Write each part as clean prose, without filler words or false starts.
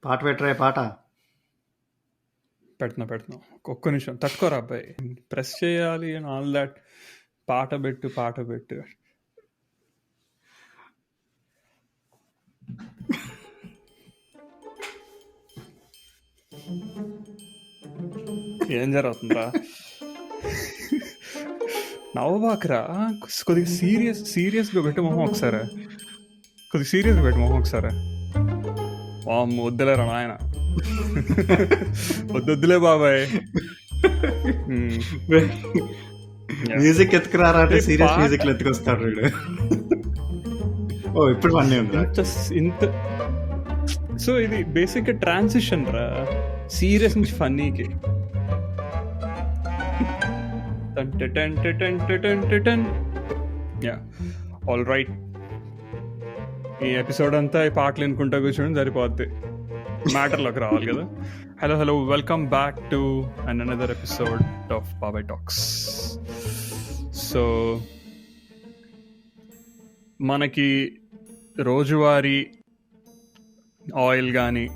పాట పెట్టరా పాట. పెడుతున్నా ఒక్క నిమిషం తట్టుకోరా అబ్బాయి, ప్రెస్ చేయాలి అండ్ ఆల్ దాట్. పాట పెట్టు. ఏం జరుగుతుందిరా? నవ్వబాకరా, కొద్దిగా సీరియస్గా పెట్టు మొహం ఒకసారి. కొద్దిగా సీరియస్గా పెట్టు మొహం ఒకసారి. వద్దులేరా నాయన, వద్దులే బాబాయ్. మ్యూజిక్ ఎత్తుకురారా అంటే సీరియస్ మ్యూజిక్ ఎత్తుకొస్తాడు వీడు. ఓ ఇప్పుడు వన్ ఇంత సో ఇది బేసిక్ ట్రాన్సిషన్ రా, సీరియస్ నుంచి ఫన్నీకి. ఆల్ రైట్, ఈ ఎపిసోడ్ అంతా ఈ పాటలు వినుకుంటా కూర్చోండి సరిపోద్ది, మ్యాటర్లోకి రావాలి కదా. Hello, welcome back to another episode of బాబాయ్ టాక్స్. సో మనకి రోజువారీ ఆయిల్ కానీ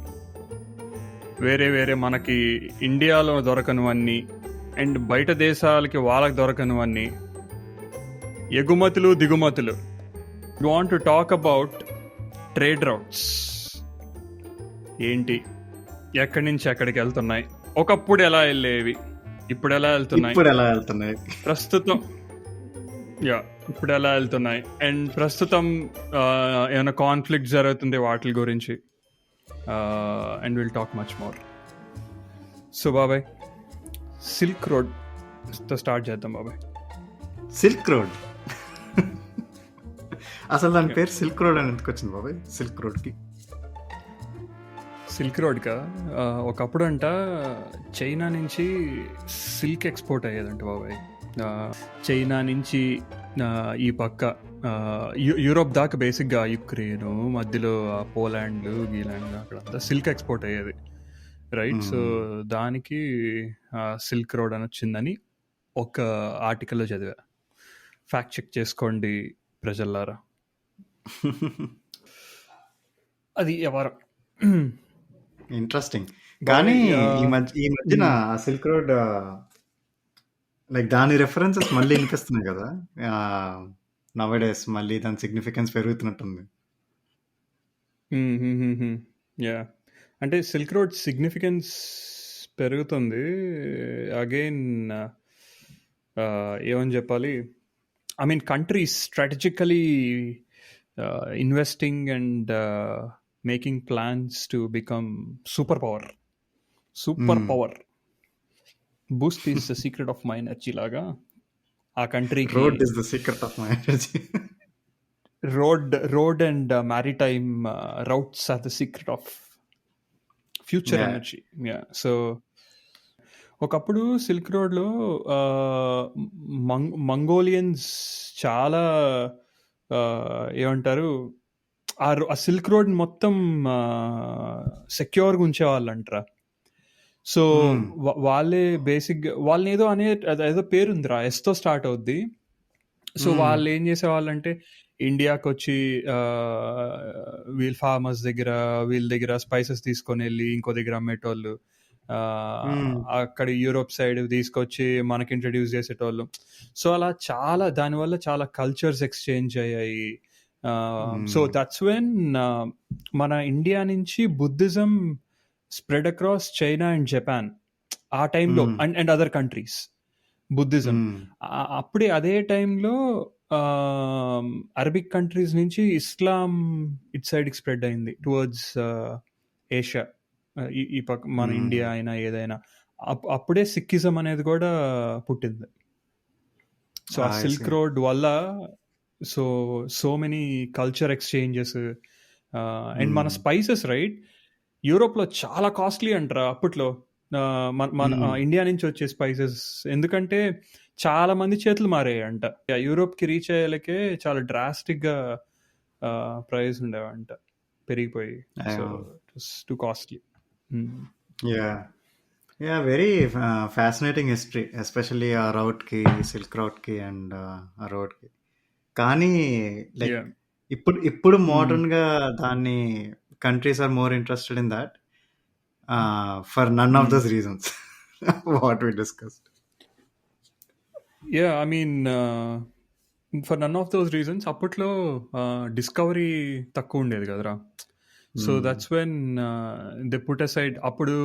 వేరే మనకి ఇండియాలో దొరకనివన్నీ అండ్ బయట దేశాలకి వాళ్ళకి దొరకనివన్నీ, ఎగుమతులు దిగుమతులు. You want to talk about trade routes. ఏంటి, ఎక్కడి నుంచి ఎక్కడికి వెళ్తున్నాయి, ఒకప్పుడు ఎలా వెళ్ళేవి, ఇప్పుడు ఎలా వెళ్తున్నాయి, ప్రస్తుతం ఇప్పుడు ఎలా వెళ్తున్నాయి, అండ్ ప్రస్తుతం ఏమైనా కాన్ఫ్లిక్ట్ జరుగుతుంది వాటి గురించి. And will talk much more. So బాబాయ్, సిల్క్ రోడ్ తో స్టార్ట్ చేద్దాం బాబాయ్. సిల్క్ రోడ్ అసలు దాని పేరు సిల్క్ రోడ్ అని ఎందుకు వచ్చింది బాబాయ్? సిల్క్ రోడ్కా ఒకప్పుడు అంట చైనా నుంచి సిల్క్ ఎక్స్పోర్ట్ అయ్యేదంట బాబాయ్. చైనా నుంచి ఈ పక్క యూరోప్ దాకా బేసిక్గా యుక్రెయిన్ మధ్యలో పోలాండ్ గీలాండ్ అక్కడంతా సిల్క్ ఎక్స్పోర్ట్ అయ్యేది, రైట్? సో దానికి సిల్క్ రోడ్ అని వచ్చిందని ఒక ఆర్టికల్లో చదివా. ఫ్యాక్ట్ చెక్ చేసుకోండి ప్రజల్లారా. అది ఎవరు ఇంట్రెస్టింగ్. కానీ ఈ మధ్యన సిల్క్ రోడ్ లైక్ దాని రెఫరెన్సెస్ మళ్ళీ వినిపిస్తున్నాయి కదా నవడేస్, మళ్ళీ దాని సిగ్నిఫికెన్స్ పెరుగుతున్నట్టుంది. అంటే సిల్క్ రోడ్ సిగ్నిఫికెన్స్ పెరుగుతుంది. అగైన్ ఏమని చెప్పాలి, I mean countries strategically investing and making plans to become super power. Boost is the secret of my energy లాగా ఆ కంట్రీకి road is the secret of my energy. Road and maritime routes are the secret of future energy. So ఒకప్పుడు silk రోడ్లో Mongolians చాలా ఏమంటారు, ఆ silk road మొత్తం సెక్యూర్గా ఉంచేవాళ్ళంటారా. So వాళ్ళే బేసిక్గా వాళ్ళని ఏదో పేరుందిరా, ఎస్తో స్టార్ట్ అవుద్ది. సో వాళ్ళు ఏం చేసేవాళ్ళంటే ఇండియాకి వచ్చి వీళ్ళ ఫార్మర్స్ దగ్గర వీళ్ళ దగ్గర స్పైసెస్ తీసుకొని వెళ్ళి ఇంకో దగ్గర అమ్మేటోళ్ళు, అక్కడ యూరోప్ సైడ్ తీసుకొచ్చి మనకి ఇంట్రడ్యూస్ చేసేటోళ్ళు. సో అలా దానివల్ల చాలా కల్చర్స్ ఎక్స్చేంజ్ అయ్యాయి. సో దట్స్ వెన్ మన ఇండియా నుంచి Buddhism spread across China and Japan ఆ టైంలో, అండ్ అదర్ కంట్రీస్ బుద్ధిజం. అప్పుడే అదే టైంలో అరబిక్ కంట్రీస్ నుంచి ఇస్లాం ఇట్ సైడ్కి స్ప్రెడ్ అయింది టువర్డ్స్ ఏషియా, ఈ పక్క మన ఇండియా అయినా ఏదైనా. అప్పుడే సిక్కిజం అనేది కూడా పుట్టింది. సో ఆ సిల్క్ రోడ్ వల్ల so many culture exchanges. And మన స్పైసెస్ రైట్, యూరోప్లో చాలా కాస్ట్లీ అంటారా అప్పట్లో మన ఇండియా నుంచి వచ్చే స్పైసెస్, ఎందుకంటే చాలా మంది చేతులు మారాయంట. యూరోప్కి రీచ్ అయ్యేలకే చాలా డ్రాస్టిక్గా ప్రైస్ ఉండేవంట, పెరిగిపోయి. So too costly. Very fascinating history, especially ఆ రౌట్కి, సిల్క్ రౌట్కి అండ్ ఆ రోడ్కి. కానీ లైక్ ఇప్పుడు మోడర్న్గా దాన్ని countries are more interested in that. for none of those reasons what we discussed. Yeah, I mean, for none of those reasons అప్పట్లో discovery తక్కువ ఉండేది కదరా. So that's when they put aside. అప్పుడు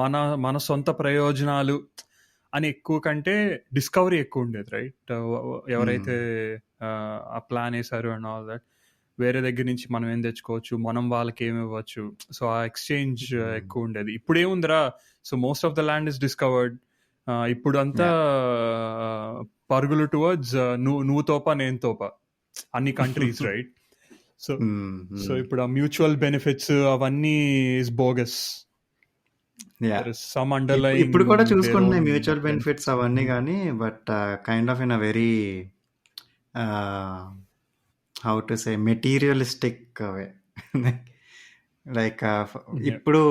మన మన సొంత ప్రయోజనాలు అని ఎక్కువ కంటే డిస్కవరీ ఎక్కువ ఉండేది, రైట్? ఎవరైతే ఆ ప్లాన్ వేసారు అండ్ ఆల్ దట్, వేరే దగ్గర నుంచి మనం ఏం తెచ్చుకోవచ్చు, మనం వాళ్ళకి ఏమి ఇవ్వచ్చు. సో ఆ ఎక్స్చేంజ్ ఎక్కువ ఉండేది. ఇప్పుడు ఏముందిరా, so most of the land is discovered. ఇప్పుడు అంతా పరుగులు టువర్డ్స్ నువ్వు తోప నేను తోప అన్ని కంట్రీస్, రైట్? సో సో ఇప్పుడు ఆ మ్యూచువల్ బెనిఫిట్స్ అవన్నీ ఇస్ బోగస్. సమ్ అండర్లైన్ ఇప్పుడు కూడా చూసుకుంటున్నాయి మ్యూచువల్ బెనిఫిట్స్ అవన్నీ, కానీ but kind of in a very how to say materialistic way. Like ఇప్పుడు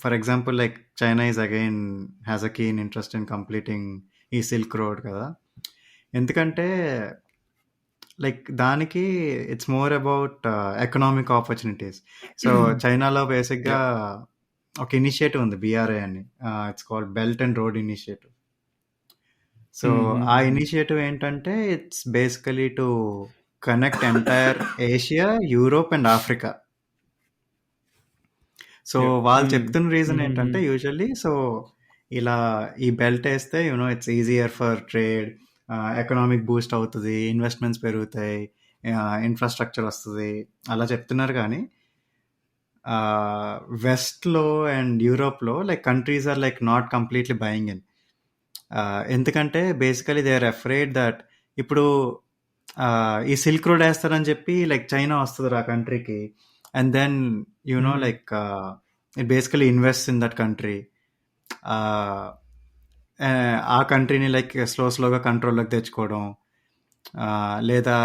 for example like China is again has a keen interest in completing ఈ silk road కదా. ఎందుకంటే like దానికి it's more about economic opportunities. So చైనాలో బేసిక్గా ఒక initiative ఉంది, BRI అని. It's called belt and road initiative. So ఆ ఇనిషియేటివ్ ఏంటంటే it's basically to connect entire Asia, Europe and Africa. So వాళ్ళు చెప్తున్న రీజన్ ఏంటంటే యూజువల్లీ సో ఇలా ఈ బెల్ట్ వేస్తే you know it's easier for trade, economic boost అవుతుంది, ఇన్వెస్ట్మెంట్స్ పెరుగుతాయి, ఇన్ఫ్రాస్ట్రక్చర్ వస్తుంది అలా చెప్తున్నారు. కానీ వెస్ట్లో అండ్ యూరోప్లో like countries are like not completely buying in. ఎందుకంటే basically they are afraid that ఇప్పుడు ఈ సిల్క్ రోడ్ వేస్తారని చెప్పి లైక్ చైనా వస్తుంది ఆ కంట్రీకి, and then you know like it basically invest in that country. ఆ కంట్రీని లైక్ స్లోగా కంట్రోల్లోకి తెచ్చుకోవడం, లేదా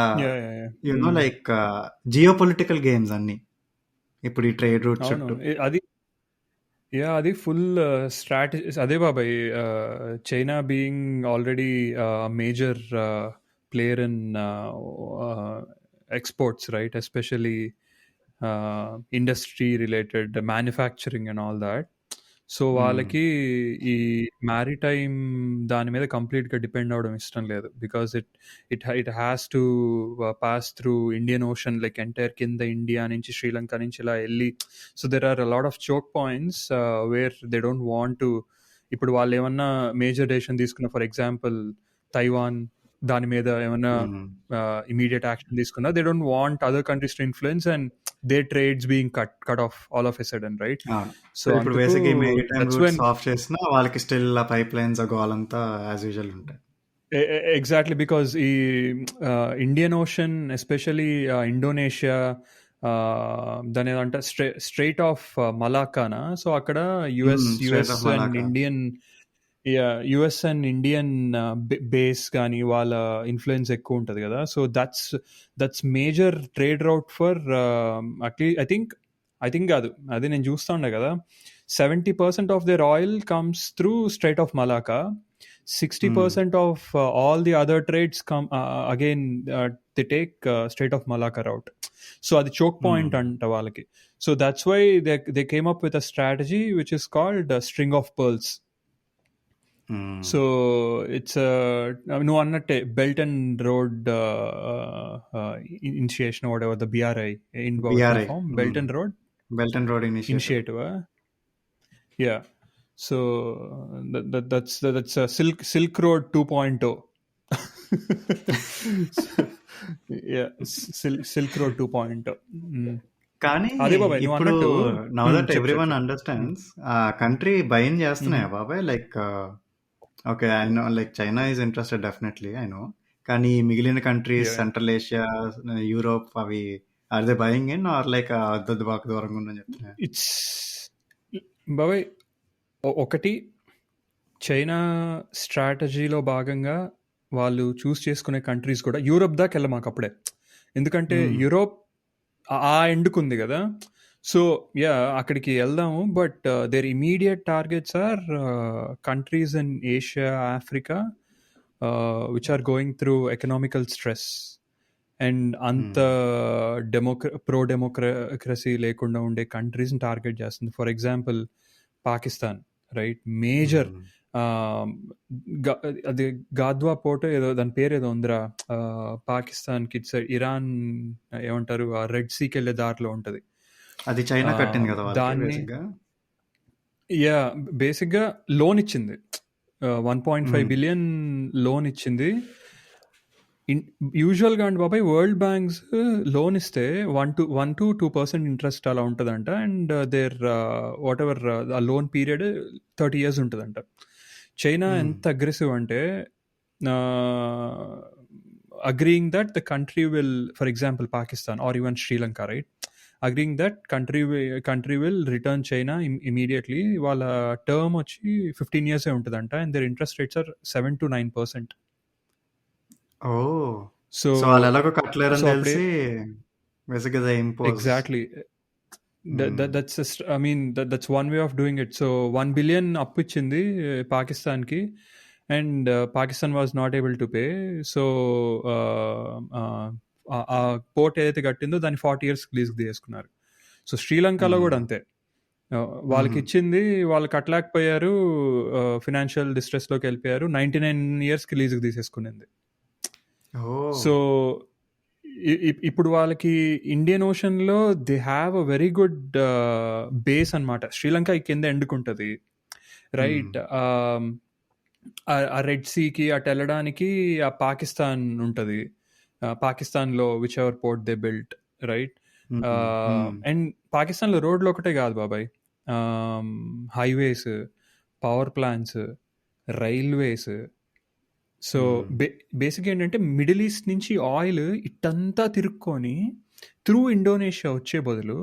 you know like geopolitical games అన్ని ఇప్పుడు ఈ ట్రేడ్ రూట్ చుట్టూ. అది ఫుల్ స్ట్రాటజీ. అదే బాబాయ్, China being already major player in exports, right? Especially industry related manufacturing and all that. So వాళ్ళకి ఈ మ్యారిటైమ్ దాని మీద కంప్లీట్గా డిపెండ్ అవడం ఇష్టం లేదు. Because it has to pass through Indian Ocean, like entire కింద ఇండియా నుంచి శ్రీలంక నుంచి ఇలా వెళ్ళి. So there are a lot of choke points where they don't want to. ఇప్పుడు వాళ్ళు ఏమన్నా మేజర్ డెసిషన్ తీసుకున్న, ఫర్ ఎగ్జాంపుల్ తైవాన్, దాని మీద ఏమన్నా ఇమీడియట్ యాక్షన్ తీసుకున్నా, they don't want other countries to influence and their trades being cut off all of a sudden, right? So ఇప్పుడు బేసిక్గా మెరిటైమ్ రూట్స్ ఆఫ్ చేసినా వాళ్ళకి స్టిల్ పైప్ లైన్స్ గోలంతా యాజ్ యూజువల్ ఉంటాయి. ఎగ్జాక్ట్లీ, బికాజ్ ఈ Indian Ocean, especially Indonesia, దాని ఏదంటే strait of మలాకానా. సో అక్కడ US and Indian US and Indian base కానీ వాళ్ళ ఇన్ఫ్లుయెన్స్ ఎక్కువ ఉంటుంది కదా. So that's major trade route for I think కాదు, అదే నేను చూస్తా ఉండే కదా, 70% of their oil comes through strait of Malacca. 60% of all the other trades come again they take strait of Malacca route. So అది చోక్ పాయింట్ అంట వాళ్ళకి. So that's why they came up with a strategy which is called string of pearls. So it's నువ్వు అన్నట్టే belt and road initiation, whatever the BRI in form, belt and road initiative. Yeah, so that's silk road 2.0. Silk road 2.0. కానీ ఇప్పుడు now that everyone understands ఆ country బైన్ చేస్తున్నాయా బాబాయ్? Like okay, I know like China is interested definitely, I know. కానీ మిగిలిన countries, central Asia, Europe, అవి are they buying in or like అద్దద్దు బాగా దూరంగా ఉందని చెప్తున్నా? ఇట్స్ బాబాయ్, ఒకటి చైనా స్ట్రాటజీలో భాగంగా వాళ్ళు చూస్ చేసుకునే కంట్రీస్ కూడా యూరోప్ దాకా వెళ్ళ మాకు అప్పుడే. ఎందుకంటే యూరోప్ ఆ ఎండుకుంది కదా. సో యా, అక్కడికి వెళ్దాము, but their immediate targets are countries in Asia, Africa, which are going through economical stress. And అంత ప్రో డెమోక్రసీ లేకుండా ఉండే కంట్రీస్ని టార్గెట్ చేస్తుంది. For example Pakistan, right? Major అది గాద్వా పోర్ట్ ఏదో దాని పేరు ఏదో ఉందిరా, పాకిస్తాన్ కి ఇరాన్ ఏమంటారు, ఆ రెడ్ సీకి వెళ్ళే దారిలో ఉంటది. అది చైనా కట్టింది కదా వాళ్ళకి దాన్ని బేసిక్గా. యా బేసిక్గా లోన్ ఇచ్చింది, 1.5 బిలియన్ లోన్ ఇచ్చింది. యూజువల్గా అండి బాబాయ్, వరల్డ్ బ్యాంక్స్ లోన్ ఇస్తే 1 to 2% ఇంట్రెస్ట్ అలా ఉంటుందంట. అండ్ దేర్ వాట్ ఎవర్ ఆ లోన్ పీరియడ్ 30 years ఉంటుందంట. చైనా ఎంత అగ్రెసివ్ అంటే agreeing that the country will, for example Pakistan or even Sri Lanka, right? Agreeing that country will return China immediately. వాళ్ళ term వచ్చి 15 years ఉంటుందంట. And their interest rates are 7 to 9%. Oh, so so వాళ్ళు ఎలాగో కట్టలేరని అప్పుడే తెలిసి బేసిక్గా impose. Exactly, that's one way of doing it. So 1 billion అప్పు ఇచ్చింది పాకిస్తాన్కి, and Pakistan was not able to pay. So ఆ పోర్ట్ ఏదైతే కట్టిందో దాన్ని 40 years లీజ్కి తీసుకున్నారు. సో శ్రీలంకలో కూడా అంతే, వాళ్ళకి ఇచ్చింది, వాళ్ళు కట్టలేకపోయారు, ఫినాన్షియల్ డిస్ట్రెస్లోకి వెళ్ళిపోయారు, 99 yearsకి లీజ్కి తీసేసుకునింది. సో ఇప్పుడు వాళ్ళకి ఇండియన్ ఓషన్లో they have a very good base అనమాట. శ్రీలంక ఈ కింద ఎండుకుంటుంది, రైట్? ఆ రెడ్ సీకి అటు వెళ్ళడానికి ఆ పాకిస్తాన్ ఉంటుంది, పాకిస్తాన్లో which ever port they built, right? And పాకిస్తాన్లో రోడ్లు ఒకటే కాదు బాబాయ్, highways, power plants, railways. So basic ఏంటంటే మిడిల్ ఈస్ట్ నుంచి ఆయిల్ ఇట్టంతా తిరుక్కొని త్రూ ఇండోనేషియా వచ్చే బదులు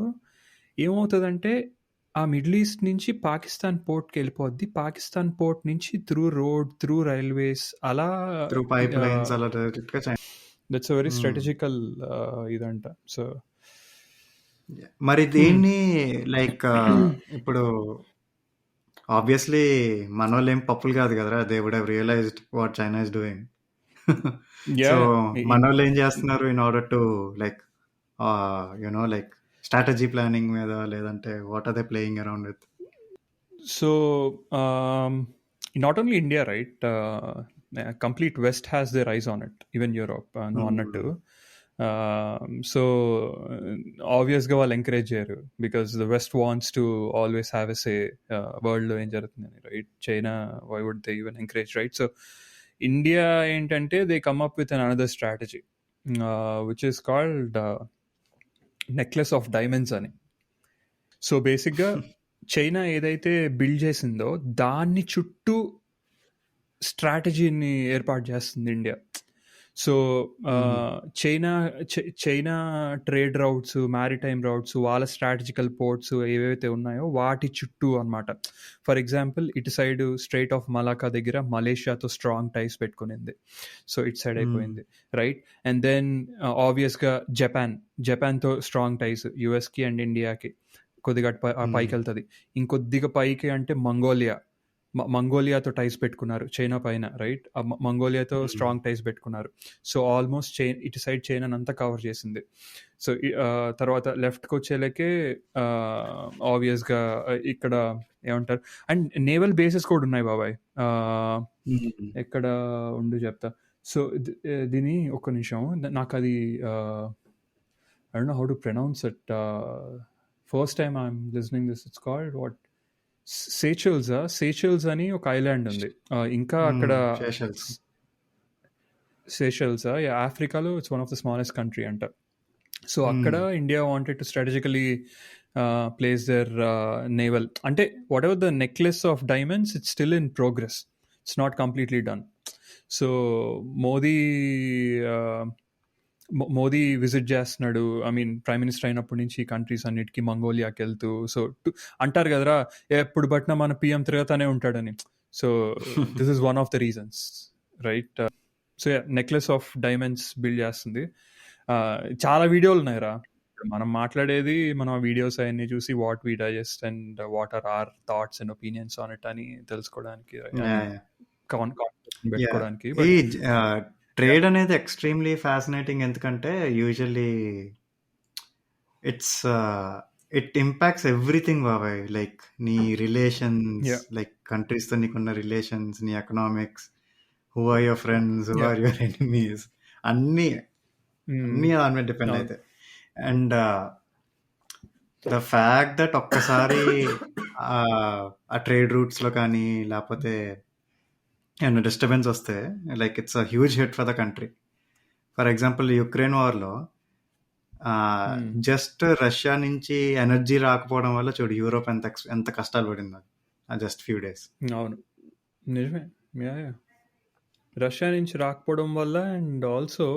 ఏమవుతుందంటే ఆ మిడిల్ ఈస్ట్ నుంచి పాకిస్తాన్ పోర్ట్కి వెళ్ళిపోద్ది, పాకిస్తాన్ పోర్ట్ నుంచి త్రూ రోడ్, త్రూ రైల్వేస్, అలా త్రూ పైప్ లైన్స్ అలా దట్స్ వెరీ స్ట్రాటజికల్ ఇదంట. సో మరి దీన్ని లైక్ ఇప్పుడు ఆబ్వియస్లీ మన వాళ్ళు ఏం పప్పులు కాదు కదరా, they would have realised what China is doing. So మన వాళ్ళు ఏం చేస్తున్నారు in order to like you know like strategy planning మీద, లేదంటే what are they playing around with? So not only India, right? Complete west has their eyes on it, even Europe నువ్వు అన్నట్టు. So ఆబ్వియస్గా వాళ్ళు ఎంకరేజ్ చేయరు, because the west wants to always have a say వరల్డ్లో ఏం జరుగుతుందని, right? China, why would they even encourage, right? So India ఏంటంటే they come up with an another strategy which is called necklace of diamonds అని. So బేసిక్గా China ఏదైతే build చేసిందో దాన్ని చుట్టూ స్ట్రాటజీని ఏర్పాటు చేస్తుంది ఇండియా. So China trade routes, maritime routes, వాళ్ళ స్ట్రాటజికల్ పోర్ట్స్ ఏవైతే ఉన్నాయో వాటి చుట్టూ అనమాట. ఫర్ ఎగ్జాంపుల్ ఇటు సైడ్ స్ట్రైట్ ఆఫ్ మలాకా దగ్గర మలేషియాతో స్ట్రాంగ్ టైస్ పెట్టుకునింది, సో ఇటు సైడ్ అయిపోయింది, రైట్? అండ్ దెన్ ఆబ్వియస్గా జపాన్తో స్ట్రాంగ్ టైస్, యుఎస్కి అండ్ ఇండియాకి. కొద్దిగా పైకి వెళ్తుంది, ఇంకొద్దిగా పైకి అంటే మంగోలియాతో టైస్ పెట్టుకున్నారు చైనా పైన, రైట్? మంగోలియాతో స్ట్రాంగ్ టైస్ పెట్టుకున్నారు. సో ఆల్మోస్ట్ ఇటు సైడ్ చైనా అంతా కవర్ చేసింది. సో తర్వాత లెఫ్ట్కి వచ్చేలాకే ఆబ్వియస్గా ఇక్కడ ఏమంటారు, అండ్ నేవల్ బేసెస్ కూడా ఉన్నాయి బాబాయ్. ఎక్కడ ఉండు చెప్తా. సో దీని ఒక్క నిమిషం, నాకు అది I don't know how to pronounce it. First time I'm listening this. It's called what, Seychelles అని ఒక ఐలాండ్ ఉంది. ఇంకా అక్కడ సేషెల్స్ ఆఫ్రికాలో it's one of the smallest country అంట. సో అక్కడ India wanted to strategically place their naval, అంటే whatever the necklace of diamonds, it's still in progress, it's not completely done. So Modi visit చేస్తున్నాడు, I mean prime minister అయినప్పటి నుంచి ఈ countries అన్నిటికీ మంగోలియాకి వెళ్తూ. So అంటారు కదరా, ఎప్పుడు పట్టినా మన పిఎం తిరుగుతానే ఉంటాడని. So this is one of the reasons, right? So necklace of diamonds build చేస్తుంది. చాలా వీడియోలు ఉన్నాయిరా, మనం మాట్లాడేది, మనం ఆ వీడియోస్ అవన్నీ చూసి what we digest and what are our thoughts and opinions on it అని తెలుసుకోవడానికి, పెట్టుకోవడానికి. ట్రేడ్ అనేది ఎక్స్ట్రీమ్లీ ఫ్యాసినేటింగ్, ఎందుకంటే usually it's it impacts everything బాబాయ్. లైక్ నీ రిలేషన్స్, యా లైక్ కంట్రీస్తో నీకున్న రిలేషన్స్, నీ economics, who are your friends, who yeah are your enemies, అన్నీ అన్నీ దాని మీద డిపెండ్ అవును అవుతాయి. అండ్ ద ఫ్యాక్ట్ దట్ ఒక్కసారి ఆ ట్రేడ్ రూట్స్లో కానీ లేకపోతే ఏమైనా డిస్టర్బెన్స్ వస్తే, like it's a huge hit for the country. For example Ukraine వార్లో జస్ట్ రష్యా నుంచి ఎనర్జీ రాకపోవడం వల్ల చూడు యూరోప్ ఎంత కష్టాలు పడింది జస్ట్ ఫ్యూ డేస్. అవును నిజమే. యా యా రష్యా నుంచి రాకపోవడం వల్ల, అండ్ ఆల్సో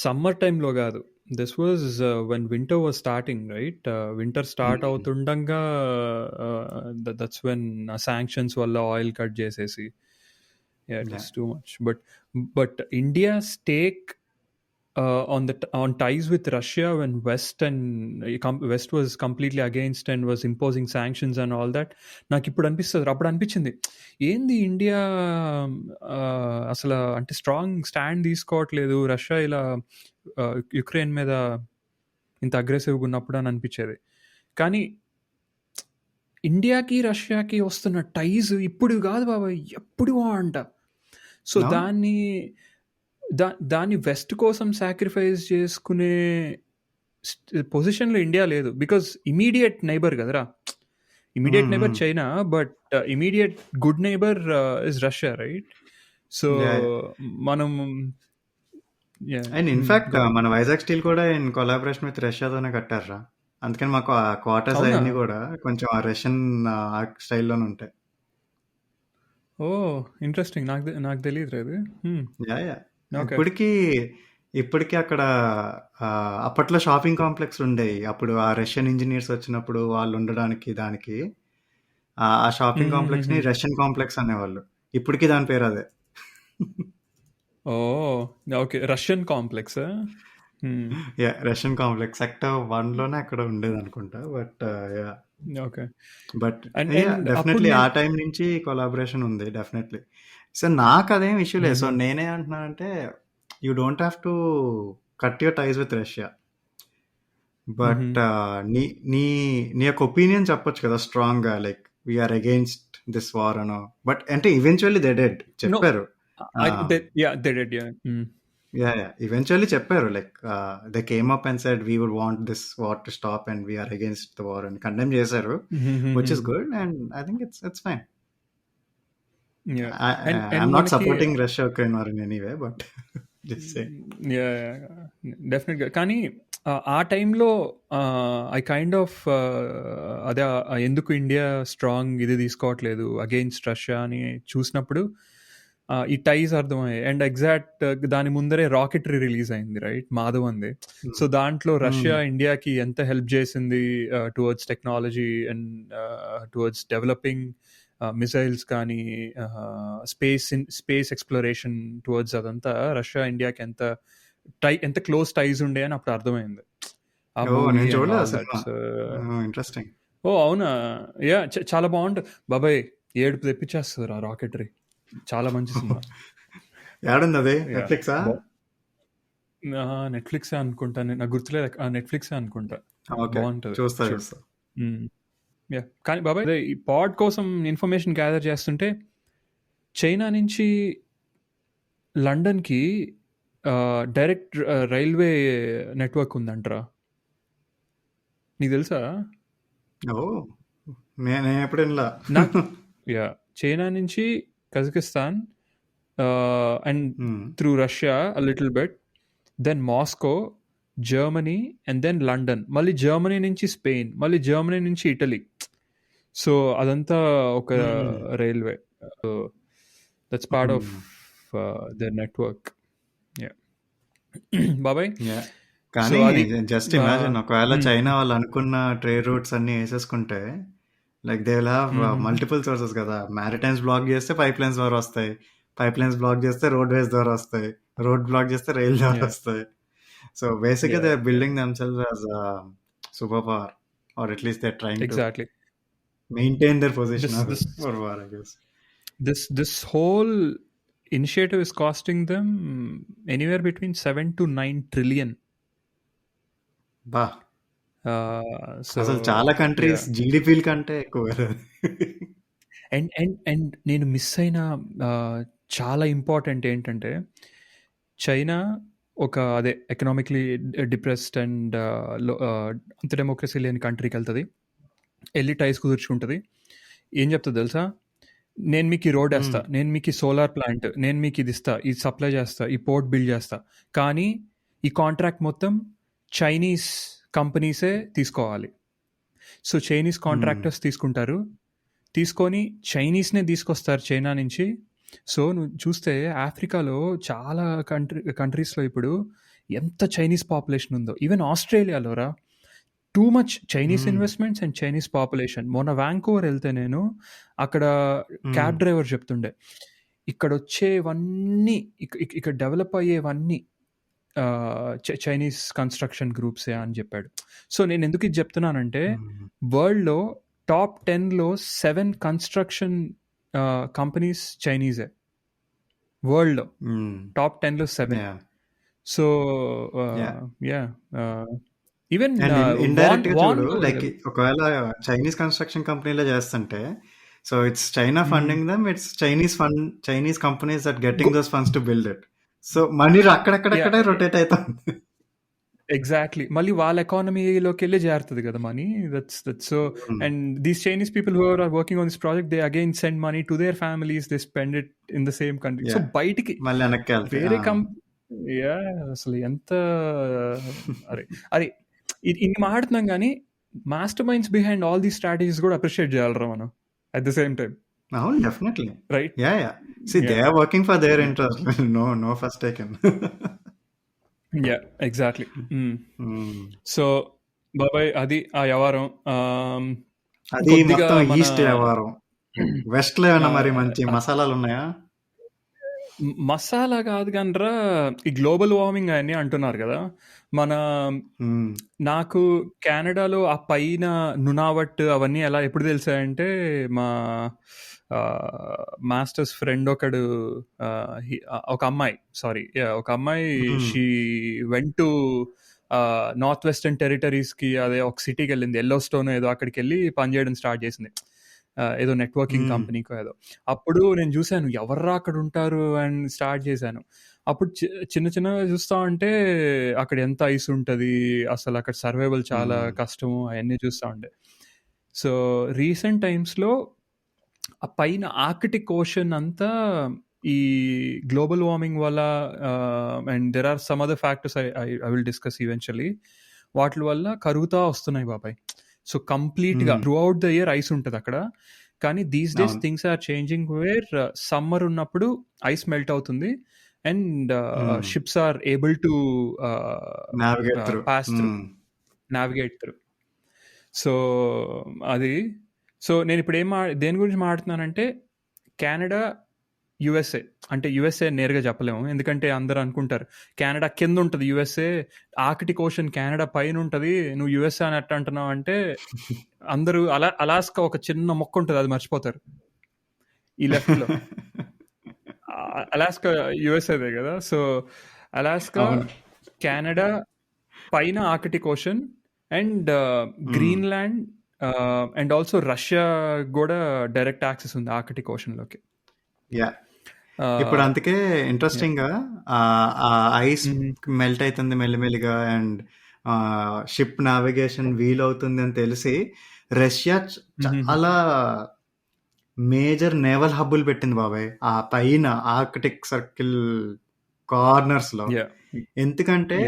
సమ్మర్ టైంలో కాదు, this was when winter was starting, right? Winter start అవుతుండగా దట్స్ వెన్ శాంక్షన్స్ వల్ల ఆయిల్ కట్ చేసేసి, it was too much. But India stake on ties with Russia when West was completely against and was imposing sanctions and all that, నాకు ఇప్పుడు అనిపిస్తుంది, అప్పుడు అనిపించింది ఏంది India అసలు అంటే స్ట్రాంగ్ స్టాండ్ తీసుకోవట్లేదు రష్యా ఇలా యుక్రెయిన్ మీద ఇంత అగ్రెసివ్గా ఉన్నప్పుడు అని అనిపించేది. కానీ ఇండియాకి రష్యాకి వస్తున్న టైజ్ ఇప్పుడు కాదు బాబా, ఎప్పుడు అంట. సో దాన్ని వెస్ట్ కోసం సాక్రిఫైస్ చేసుకునే పొజిషన్లో ఇండియా లేదు, బికాజ్ ఇమీడియట్ నైబర్ కదరా. Immediate neighbour China, but immediate good neighbour is Russia, right? So మనం అండ్ ఇన్ఫాక్ట్ మన వైజాగ్ స్టీల్ కూడా ఇన్ కొలాబరేషన్ విత్ రష్యాతోనే కట్టారా. అందుకని మాకు ఆ క్వార్టర్స్ అవన్నీ కూడా కొంచెం ఆ రష్యన్ స్టైల్లోనే ఉంటాయి. ఓ ఇంట్రెస్టింగ్, నాకు తెలియదు అది. ఇప్పటికీ అక్కడ అప్పట్లో షాపింగ్ కాంప్లెక్స్ ఉండేవి. అప్పుడు ఆ రష్యన్ ఇంజనీర్స్ వచ్చినప్పుడు వాళ్ళు ఉండడానికి దానికి ఆ షాపింగ్ కాంప్లెక్స్ ని రష్యన్ కాంప్లెక్స్ అనేవాళ్ళు. ఇప్పటికీ దాని పేరు అదే. Oh okay, Russian complex. Russian complex sector 1 లోనే అక్కడ ఉండేది అనుకుంటా. బట్ ఓకే, బట్ డెఫినెట్లీ ఆ టైం నుంచి కొలాబరేషన్ ఉంది డెఫినెట్లీ. సో నాకు అదేం ఇష్యూ లేదు. సో నేనే అంటున్నానంటే you don't have to cut your ties with Russia, but నీ యొక్క ఒపీనియన్ చెప్పొచ్చు కదా స్ట్రాంగ్ గా, like we are against this war అనో. బట్ అంటే ఈవెన్చువల్లీ దే డెడ్ చెప్పారు. ఈవెన్చువల్లీ చెప్పారు, like they came up and said we would want this war to stop and we are against the war అని కండెమ్ చేశారు, which is good. And I think it's fine. I'm not supporting Russia Ukraine war in any way, but just saying. డెఫినెట్గా. కానీ ఆ టైంలో I kind of అదే ఎందుకు India strong ఇది తీసుకోవట్లేదు అగెయిన్స్ట్ రష్యా అని చూసినప్పుడు ఈ టైస్ అర్థమయ్యాయి. అండ్ ఎగ్జాక్ట్ దాని ముందరే రాకెటరీ రిలీజ్ అయింది, రైట్, మాధవ్ అంది. సో దాంట్లో రష్యా ఇండియాకి ఎంత హెల్ప్ చేసింది towards technology and towards developing missiles కానీ స్పేస్ ఎక్స్ప్లోరేషన్ టువర్డ్స్, అదంతా రష్యా ఇండియాకి ఎంత క్లోజ్ టైజ్ ఉండే అని అప్పుడు అర్థమైంది. ఓ అవునా, యా చాలా బాగుంటుంది బాబాయ్, ఏడుపు తెప్పించేస్తుంది ఆ రాకెటరీ, చాలా మంచి సినిమా. నెట్ఫ్లిక్స్ అనుకుంటా, నాకు గుర్తులేదు, నెట్ఫ్లిక్స్ అనుకుంటా. బాగుంటుంది. కానీ బాబాయ్ ఈ పాడ్ కోసం ఇన్ఫర్మేషన్ గ్యాదర్ చేస్తుంటే చైనా నుంచి లండన్కి డైరెక్ట్ రైల్వే నెట్వర్క్ ఉందంటరా, నీకు తెలుసా? చైనా నుంచి Kazakhstan and through Russia a little bit, then Moscow, Germany, and then London, మళ్ళీ జర్మనీ నుంచి స్పెయిన్, మళ్ళీ జర్మనీ నుంచి ఇటలీ. సో అదంతా ఒక railway. That's part of the network. బాబాయ్ కానీ జస్ట్ ఇమాజిన్, ఒకవేళ చైనా వాళ్ళు అనుకున్న ట్రేడ్ రూట్స్ అన్ని వేసేసుకుంటే, like they will have multiple sources కదా. మ్యారిటైమ్స్ బ్లాక్ చేస్తే పైప్ లైన్స్ ద్వారా వస్తాయి, పైప్ లైన్స్ బ్లాక్ చేస్తే రోడ్ వేస్ ద్వారా వస్తాయి, రోడ్ బ్లాక్ చేస్తే రైల్ ద్వారా వస్తాయి. సో బేసిక్గా they are building themselves as a super power, or at least they are trying to maintain their position for war, I guess. This whole initiative is costing them anywhere between 7 to 9 trillion. బా So అసలు చాలా countries yeah, జీడిపిల కంటే ఎక్కువ కదా. And నేను miss అయిన చాలా important ఏంటంటే, చైనా ఒక అదే ఎకనామిక్లీ డిప్రెస్డ్ అండ్ అంత డెమోక్రసీ లేని కంట్రీకి వెళ్తుంది, వెళ్ళి టైస్ కుదుర్చుకుంటుంది. ఏం చెప్తుంది తెలుసా? నేను మీకు ఈ రోడ్ వేస్తా, నేను మీకు ఈ సోలార్ ప్లాంట్, నేను మీకు ఇది ఇస్తా, ఇది సప్లై చేస్తా, ఈ పోర్ట్ బిల్డ్ చేస్తా, కానీ ఈ కాంట్రాక్ట్ మొత్తం చైనీస్ కంపెనీసే తీసుకోవాలి. సో చైనీస్ కాంట్రాక్టర్స్ తీసుకుంటారు, తీసుకొని చైనీస్నే తీసుకొస్తారు చైనా నుంచి. సో నువ్వు చూస్తే ఆఫ్రికాలో చాలా కంట్రీస్లో ఇప్పుడు ఎంత చైనీస్ పాపులేషన్ ఉందో. ఈవెన్ ఆస్ట్రేలియాలో రా, too much Chinese investments and Chinese population. మొన్న వ్యాంకోవర్ వెళ్తే నేను, అక్కడ క్యాబ్ డ్రైవర్ చెప్తుండే, ఇక్కడ వచ్చేవన్నీ, ఇక్కడ డెవలప్ అయ్యేవన్నీ చైనీస్ కన్స్ట్రక్షన్ గ్రూప్సే అని చెప్పాడు. సో నేను ఎందుకు ఇది చెప్తున్నానంటే, వరల్డ్లో టాప్ 10లో 7 కన్స్ట్రక్షన్ కంపెనీస్ చైనీసే. వరల్డ్లో టాప్ 10లో 7. సో యా, ఈవెన్ ఇండైరెక్ట్ గా చూడు, లైక్ ఒకవేళ చైనీస్ కన్స్ట్రక్షన్ కంపెనీలో చేస్తుంటే, so it's China funding them, it's Chinese companies that getting those funds to build it. So money అక్కడక్కడే రొటేట్ అవుతుంది. ఎగ్జాక్ట్లీ, మళ్ళీ వాళ్ళ ఎకానమీలోకి వెళ్ళి చేరుతుంది కదా money. That's so and these Chinese people who are working on this project, they again send money to their families, they spend it in the same country. So బయటికి మళ్ళీ వెనక్కి వేరే యా, అసలు ఎంత అరే అరే ఇన్ని మాట్లాడుతున్నాం కానీ master minds behind all these strategies కూడా అప్రిషియేట్ చేయాలరా మనం అట్ ద సేమ్ టైం. అవును, definitely. Right, yeah. See, they are working for their interest. No first taken. Yeah, exactly. So బాబాయ్, అది ఆ వ్యవహారం. అది మొత్తం ఈస్ట్ వ్యవహారం. వెస్ట్ లో ఏమైనా మరి మంచి మసాలాలు ఉన్నాయా? మసాలా కాదు కానరా, ఈ గ్లోబల్ వార్మింగ్ అని అంటున్నారు కదా. నాకు కెనడాలో ఆ పైన నునావట్ అవన్నీ ఎలా ఎప్పుడు తెలిసాయంటే, మా మాస్టర్స్ ఫ్రెండ్ ఒక అమ్మాయి she went to north western టెరిటరీస్కి, అదే ఒక సిటీకి వెళ్ళింది, ఎల్లో స్టోన్ ఏదో, అక్కడికి వెళ్ళి పనిచేయడం స్టార్ట్ చేసింది, ఏదో నెట్వర్కింగ్ కంపెనీకో ఏదో. అప్పుడు నేను చూశాను ఎవర్రా అక్కడ ఉంటారు అని స్టార్ట్ చేశాను. అప్పుడు చిన్నగా చూస్తా ఉంటే అక్కడ ఎంత ఐస్ ఉంటుంది, అసలు అక్కడ సర్వైవల్ చాలా కష్టము, అవన్నీ చూస్తూ ఉండే. సో రీసెంట్ టైమ్స్లో ఆ పైన ఆర్కిటిక్ ఓషన్ అంతా ఈ గ్లోబల్ వార్మింగ్ వల్ల, and there are some other factors I will discuss eventually, వాటి వల్ల కరుగుతా వస్తున్నాయి బాబాయ్. సో కంప్లీట్గా throughout the year ice ఉంటుంది అక్కడ, కానీ these days things are changing where summer ఉన్నప్పుడు ఐస్ మెల్ట్ అవుతుంది and ships are able to pass through, navigate through. So అది, సో నేను ఇప్పుడు దేని గురించి మాట్లాడుతున్నానంటే, కెనడా యుఎస్ఏ. అంటే యుఎస్ఏ నేరుగా చెప్పలేము, ఎందుకంటే అందరూ అనుకుంటారు కెనడా కింద ఉంటుంది యుఎస్ఏ, ఆర్కిటిక్ ఓషన్ కెనడా పైన ఉంటుంది, నువ్వు యుఎస్ఏ అని అట్ట అంటున్నావు అంటే అందరూ అలాస్కా ఒక చిన్న మొక్క ఉంటుంది, అది మర్చిపోతారు ఈ లెఫ్ట్లో. అలాస్కా యుఎస్ఏదే కదా. సో అలాస్కా, కెనడా పైన Arctic ocean, and Greenland, and also Russia కూడా డైరెక్ట్ యాక్సెస్ ఉంది ఆర్కిటిక్ ఓషన్లోకి. ఇప్పుడు అందుకే ఇంట్రెస్టింగ్ గా ఐస్ మెల్ట్ అవుతుంది మెల్లిమెల్లిగా, అండ్ షిప్ నావిగేషన్ వీలవుతుంది అని తెలిసి రష్యా చాలా మేజర్ నేవల్ హబ్బులు పెట్టింది బాబాయ్ ఆ పైన ఆర్కిటిక్ సర్కిల్ కార్నర్స్ లో. ఎందుకంటే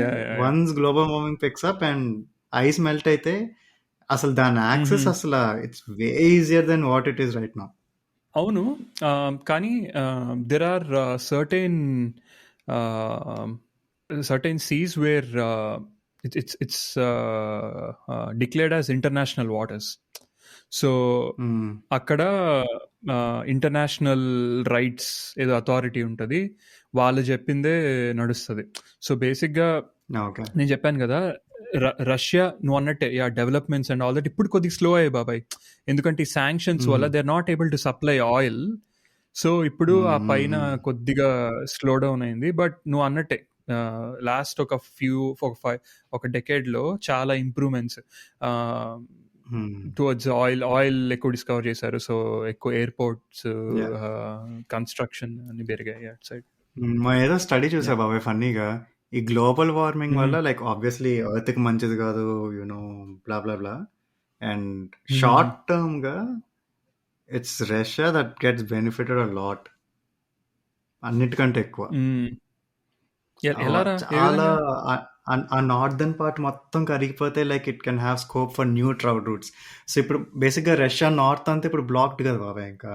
once global warming picks up and ice melt అయితే అసలు దాని యాక్సెస్ అసలు it's way easier than what it is right now. అవును, కానీ there are certain seas where it's declared as international waters. So అక్కడ international rights ఏదో authority ఉంటుంది, వాళ్ళు చెప్పిందే నడుస్తుంది. సో బేసిక్గా నేను చెప్పాను కదా, రష్యా నువ్వు అన్నట్టే డెవలప్మెంట్స్ అండ్ ఆల్ దట్ ఇప్పుడు కొద్దిగా స్లో అయ్యాయి బాబాయ్, ఎందుకంటే ఈ శాంక్షన్స్ వల్ల they are not able to supply oil. So ఇప్పుడు ఆ పైన హ్మ్. కొద్దిగా స్లో డౌన్ అయింది. బట్ నువ్వు అన్నట్టే లాస్ట్ ఒక డెకేడ్ లో చాలా ఇంప్రూవ్మెంట్స్ హ్మ్. టువర్డ్స్ ఆయిల్ ఎక్కువ డిస్కవర్ చేశారు. సో ఎక్కువ ఎయిర్పోర్ట్స్, యాహ్! కన్స్ట్రక్షన్ అన్ని పెరిగాయి అటు సైడ్. ఏదో స్టడీ చూసా యా. బాబాయ్ ఫన్నీగా. ఈ గ్లోబల్ వార్మింగ్ వల్ల మ్మ్. లైక్ ఆబ్వియస్లీ ఎర్త్‌కి మంచిది కాదు. Blah blah blah. And hmm. Short టర్మ్‌గా it's Russia that gets benefited a lot. అన్నిటికంటే ఎక్కువ. మ్మ్. ఎలారా, ఏ చాలా విధంగా? ఆ నార్దర్న్ పార్ట్ మొత్తం కరిగిపోతే like it can have scope for new trout routes. So ఇప్పుడు బేసిక్‌గా రష్యా నార్త్ అంతా ఇప్పుడు బ్లాక్డ్ కదా బాబాయ్ ఇంకా.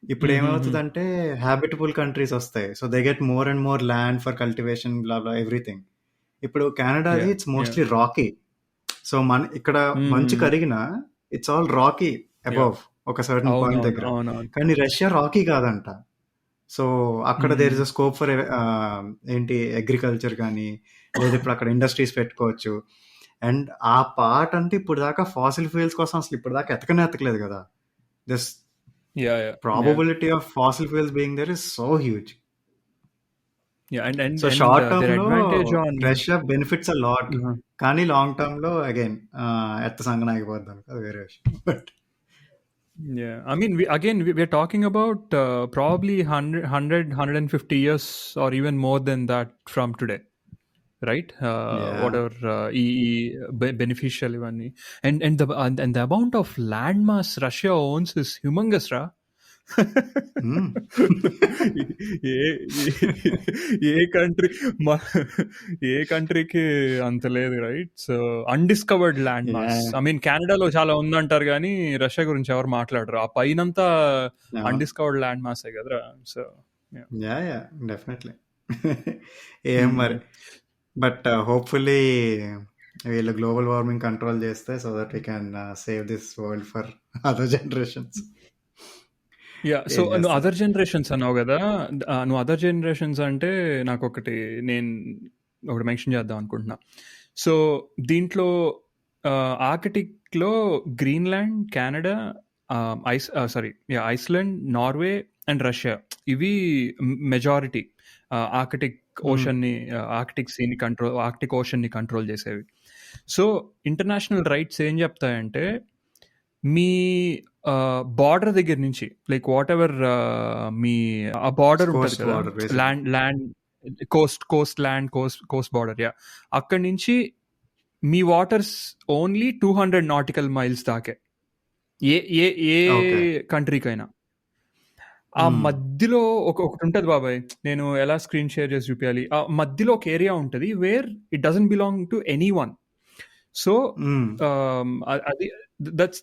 ఇప్పుడు మ్మ్. ఏమవుతదంటే హ్యాబిటబుల్ కంట్రీస్ వస్తాయి. So they get more and more land for cultivation blah blah everything. ఇప్పుడు కెనడాది yeah. It's yeah. Mostly rocky. So ఇక్కడ మంచు మ్మ్. కరిగినా it's all rocky yeah. Above ఒక సర్టెన్ పాయింట్ అవునవును, దగ్గర. అవునవును. కానీ రష్యా రాకీ కాదంట. సో అక్కడ there hmm. Is a scope for ఏంటి అగ్రికల్చర్ కానీ లేదా ఇప్పుడు అక్కడ ఇండస్ట్రీస్ పెట్టుకోవచ్చు. అండ్ ఆ పార్ట్ అంటే ఇప్పుడు దాకా ఫాసిల్ ఫ్యూయల్స్ కోసం అసలు ఇప్పుడు దాకా ఎతకలేదు కదా. This yeah. Yeah. Yeah. Probability of fossil fuels being there is so huge. Yeah, and so and short their term లో advantage on. Russia benefits a lot. Uh-huh. కానీ లాంగ్ టర్మ్ లో again ఎత్త సంగన ఆగిపోద్దాం అది వేరే విషయం. But Yeah, I mean, we're talking about probably 100 150 years or even more than that from today, right? Yeah Whatever beneficial ఇవన్నీ, and the amount of land mass Russia owns is humongous, ra. ఏ ఏ country ఏ కంట్రీకి అంత లేదు, right? So undiscovered land yeah mass. I mean కెనడాలో చాలా ఉందంటారు కానీ రష్యా గురించి ఎవరు మాట్లాడరు. ఆ పైనంతా అన్డిస్కవర్డ్ ల్యాండ్ మాసే కదరా. So yeah yeah definitely. ఏం మరి. బట్ హోప్ఫుల్లీ వీళ్ళు గ్లోబల్ వార్మింగ్ కంట్రోల్ చేస్తే so that we can save this world for other generations. Yeah. So ఏం నువ్వు చేస్తాం. అదర్ జనరేషన్స్ అన్నావు కదా. నువ్వు అదర్ జనరేషన్స్ అంటే నాకు నేను ఒకటి మెన్షన్ చేద్దాం అనుకుంటున్నా. సో దీంట్లో ఆర్కిటిక్లో Greenland, Canada, Iceland, Norway and Russia, ఇవి మెజారిటీ ఆర్కిటిక్ ఓషన్ని, ఆర్కిటిక్ ఓషన్ని కంట్రోల్ చేసేవి. సో ఇంటర్నేషనల్ రైట్స్ ఏం చెప్తాయంటే, మీ బార్డర్ దగ్గర నుంచి, లైక్ వాట్ ఎవర్ మీ ఆ బార్డర్ ఉంటుంది కోస్ట్ కదా, border basically. Land Coast border, yeah, అక్కడి నుంచి మీ వాటర్స్ ఓన్లీ 200 నాటికల్ మైల్స్ దాకే, ఏ ఏ ఏ ఓకే. కంట్రీకైనా. ఆ మధ్యలో ఒకటి ఉంటుంది బాబాయ్, నేను ఎలా స్క్రీన్ షేర్ చేసి చూపించాలి. ఆ మధ్యలో ఒక ఏరియా ఉంటుంది where it doesn't belong to any one. So అది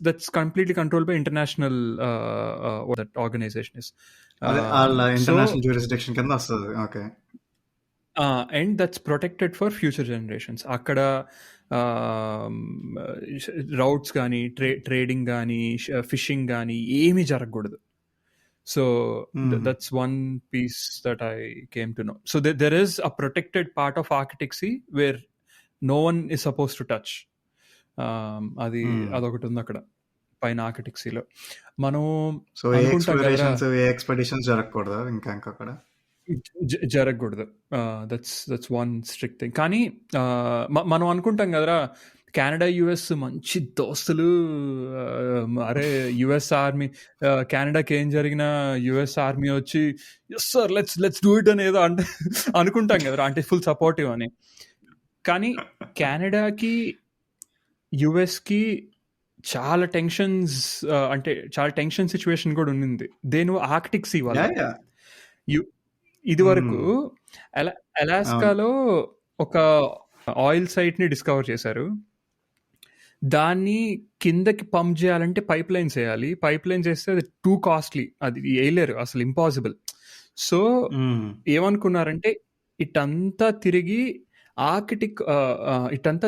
that's completely control by international that organization is. అదే వాళ్ళ సో ఇంటర్నేషనల్ జ్యూరిస్డిక్షన్ కింద వస్తుంది. Okay. And that's protected for future generations. అక్కడ రౌట్స్ కానీ, ట్రేడింగ్ కానీ, ఫిషింగ్ కానీ ఏమీ జరగకూడదు. So that's one piece that I came to know. So there is a protected part of Arctic Sea where no one is supposed to touch. అదొకటి ఉంది అక్కడ పైన ఆర్కిటిక్ సీలో. మనం సో ఏ అనుకుంటాం కదరా, ఎక్స్ప్లోరేషన్స్ ఏ ఎక్స్పెడిషన్స్ జరగకూడదా ఇంకా అక్కడ? జరగకూడదు. That's one strict thing. కానీ మనం అనుకుంటాం కదరా, కెనడా యుఎస్ మంచి దోస్తులు, అరే యుఎస్ ఆర్మీ, కెనడాకి ఏం జరిగినా యుఎస్ ఆర్మీ వచ్చి yes sir let's do it అనేదో అంటే అనుకుంటాం కదరా, అంటే ఫుల్ సపోర్టివ్ అని. కానీ కెనడాకి యుఎస్కి చాలా టెన్షన్స్, అంటే చాలా టెన్షన్ సిచ్యువేషన్ కూడా ఉండింది దేని ఆర్కిటిక్ సీ వల్ల. ఇది వరకు అలాస్కాలో ఒక ఆయిల్ సైట్ ని డిస్కవర్ చేశారు. దాన్ని కిందకి పంప్ చేయాలంటే పైప్ లైన్స్ వేయాలి. పైప్ లైన్స్ వేస్తే అది టూ కాస్ట్లీ, అది వేయలేరు, అసలు ఇంపాసిబుల్. సో ఏమనుకున్నారంటే ఇటంతా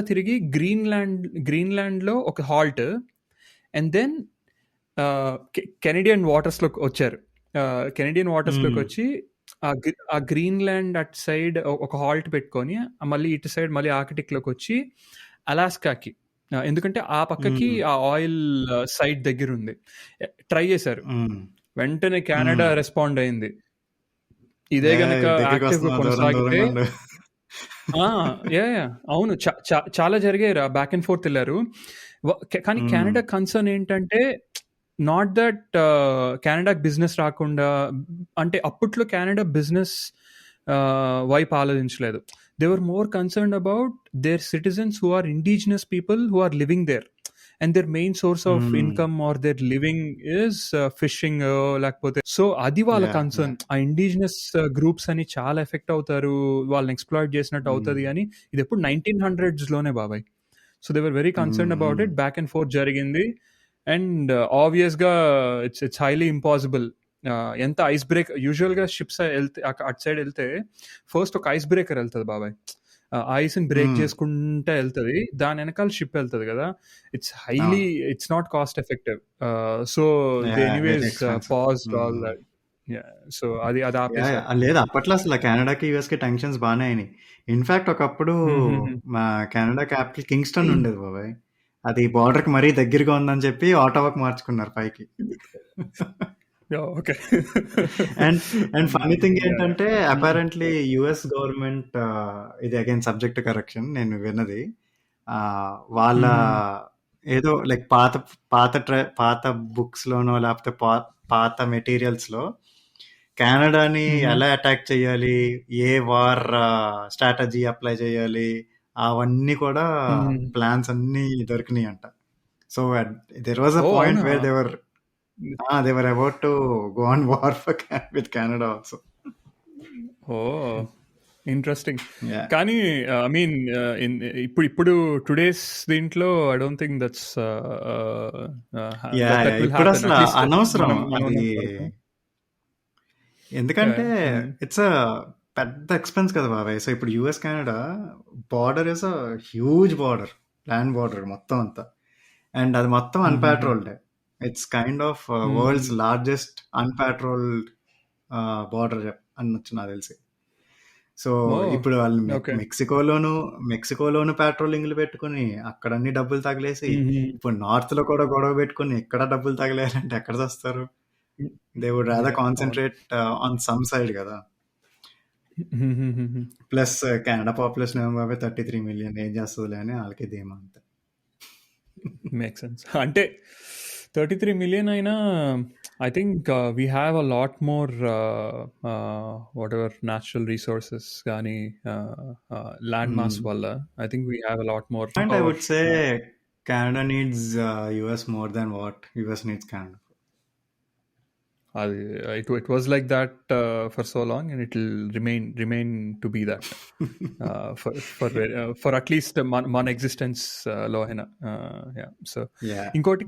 తిరిగి గ్రీన్లాండ్ లో ఒక halt, and then Canadian waters లోకి వచ్చారు. కెనడియన్ వాటర్స్ లోకి వచ్చి ఆ గ్రీన్లాండ్ అట్ సైడ్ ఒక హాల్ట్ పెట్టుకొని మళ్ళీ ఇటు సైడ్ మళ్ళీ ఆర్కిటిక్ లోకి వచ్చి అలాస్కాకి, ఎందుకంటే ఆ పక్కకి ఆ ఆయిల్ సైట్ దగ్గర ఉంది, ట్రై చేశారు వెంటనే కెనడా రెస్పాండ్ అయింది. ఇదే గనక దగ్గరికి యాక్టివ్‌గా వస్తున్నావు, దూరం కొనసాగితే దూరంగా ఉండు. అవును. చాలా జరిగాయిరా. బ్యాక్ అండ్ ఫోర్త్ ఎళ్లారు. కానీ కెనడా కన్సర్న్ ఏంటంటే నాట్ దట్ కెనడాకి బిజినెస్ రాకుండా, అంటే అప్పట్లో కెనడా బిజినెస్ వైపు ఆలోచించలేదు. They were more concerned about their citizens who are indigenous people who are living there. And their main source of income or their living is fishing, లేకపోతే so అది వాళ్ళ concern. ఆ indigenous groups అని చాలా effect అవుతారు, వాళ్ళని exploit చేసినట్టు అవుతుంది అని. ఇది ఎప్పుడు 1900s లోనే బాబాయ్. So they were very concern about it. Back and fourth జరిగింది. అండ్ ఆబ్వియస్గా ఇట్స్ హైలీ ఇంపాసిబుల్. ఎంత ఐస్ బ్రేక్, యూజువల్గా షిప్స్ వెళ్తే అటు సైడ్ వెళ్తే ఫస్ట్ ఒక ఐస్ బ్రేకర్ వెళ్తుంది బాబాయ్, ఐస్ని బ్రేక్ చేసుకుంటే వెళ్తుంది, దాని వెనకాల షిప్ వెళ్తుంది కదా. It's not cost effective. So they anyways paused all that. So అది ఆపేసారు. లేదు, అప్పట్లో అసలు కెనడాకి యూఎస్కి టెన్షన్స్ బాగానే అయినాయి. ఇన్ఫాక్ట్ ఒకప్పుడు మా కెనడా క్యాపిటల్ కింగ్స్టన్ ఉండేది బాబాయ్. అది బార్డర్కి మరీ దగ్గరగా ఉందని చెప్పి ఆటోవాకి మార్చుకున్నారు పైకి. ఓకే. అండ్ ఫన్నీ థింగ్ ఏంటంటే అపారెంట్లీ యుఎస్ గవర్నమెంట్, ఇది అగైన్ సబ్జెక్ట్ కరెక్షన్ నేను విన్నది, వాళ్ళ ఏదో లైక్ పాత బుక్స్ లోనో లేకపోతే పాత మెటీరియల్స్ లో కెనడాని ఎలా అటాక్ చేయాలి, ఏ వార్ స్ట్రాటజీ అప్లై చేయాలి, అవన్నీ కూడా ప్లాన్స్ అన్ని దొరికినాయి అంట. So there was a point where they were about to go on war with Canada also. Interesting. కానీ ఐ మీన్ ఇప్పుడు టుడేస్ దీంట్లో ఐ డోంట్ థింక్ దట్స్ ఇప్పుడు అసలు అనవసరం అది, ఎందుకంటే ఇట్స్ అ పెద్ద ఎక్స్పెన్స్ కదా బాబాయ్. సో ఇప్పుడు US Canada border is a huge border, land border మొత్తం అంతా, అండ్ అది మొత్తం unpatrolled. It's kind of world's largest unpatrolled border అనొచ్చు నాకు తెలిసి. సో ఇప్పుడు వాళ్ళు మెక్సికోలోను పెట్రోలింగ్లు పెట్టుకుని అక్కడ అన్ని డబ్బులు తగిలేసి, ఇప్పుడు నార్త్ లో కూడా గొడవ పెట్టుకుని ఇక్కడ డబ్బులు తగిలేయాలంటే ఎక్కడ వస్తారు? They would rather concentrate on some side కదా. ప్లస్ కెనడా పాపులేషన్ ఏమో 33 million, ఏం చేస్తుంది అని వాళ్ళకి ధీమా అంతే. Make sense. అంటే 33 million అయినా I think we have a lot more whatever natural resources కానీ land mass వల్ల I think we have a lot more and power. I would say Canada needs US more than what US needs Canada. It was like that for so long, and it will remain to be that for at least మన existence లో అయినా. So ఇంకోటి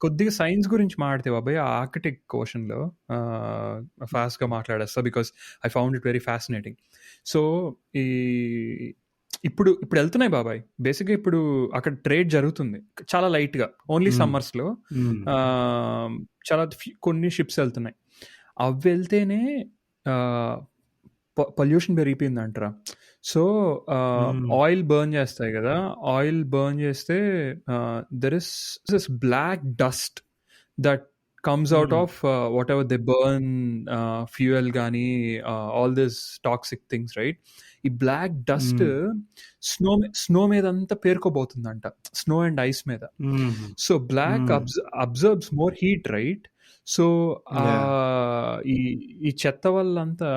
కొద్దిగా science గురించి మాట్లాడితే బాబాయ్, Arctic ocean లో fast గా మాట్లాడేస్తా, because I found it very fascinating. So ఇప్పుడు వెళ్తున్నాయి బాబాయ్. బేసిక్గా ఇప్పుడు అక్కడ ట్రేడ్ జరుగుతుంది చాలా లైట్ గా, ఓన్లీ సమ్మర్స్ లో చాలా కొన్ని షిప్స్ వెళ్తున్నాయి. అవి వెళ్తేనే పొల్యూషన్ పెరిగిపోయింది అంటారా. సో ఆయిల్ బర్న్ చేస్తాయి కదా, ఆయిల్ బర్న్ చేస్తే there is this black dust that comes out of whatever they burn, fuel gani, all these toxic things, right? ఈ బ్లాక్ డస్ట్ స్నో మీద అంతా పేరుకోబోతుందంట, స్నో అండ్ ఐస్ మీద. So black absorbs more heat, right? So ఈ చెత్త వల్ల అంతా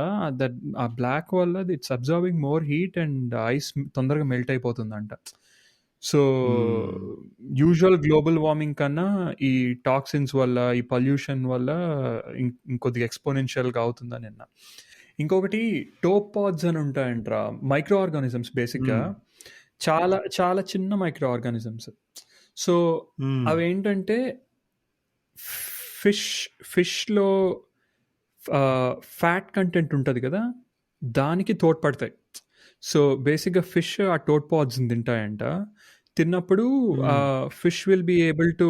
ఆ బ్లాక్ వల్ల it's observing more heat and ice తొందరగా మెల్ట్ అయిపోతుందంట. సో యూజువల్ గ్లోబల్ వార్మింగ్ కన్నా ఈ టాక్సిన్స్ వల్ల, ఈ పొల్యూషన్ వల్ల ఇంకొద్దిగా ఎక్స్పోనెన్షియల్గా అవుతుందని నిన్న. ఇంకొకటి టోపాడ్స్ అని ఉంటాయంట్రా, మైక్రో ఆర్గానిజమ్స్, బేసిక్గా చాలా చాలా చిన్న మైక్రో ఆర్గానిజమ్స్. సో అవేంటంటే ఫిష్లో ఫ్యాట్ కంటెంట్ ఉంటుంది కదా, దానికి తోడ్పడతాయి. సో బేసిక్గా ఫిష్ ఆ టోపాడ్స్ తింటాయంట. తిన్నప్పుడు fish will be able to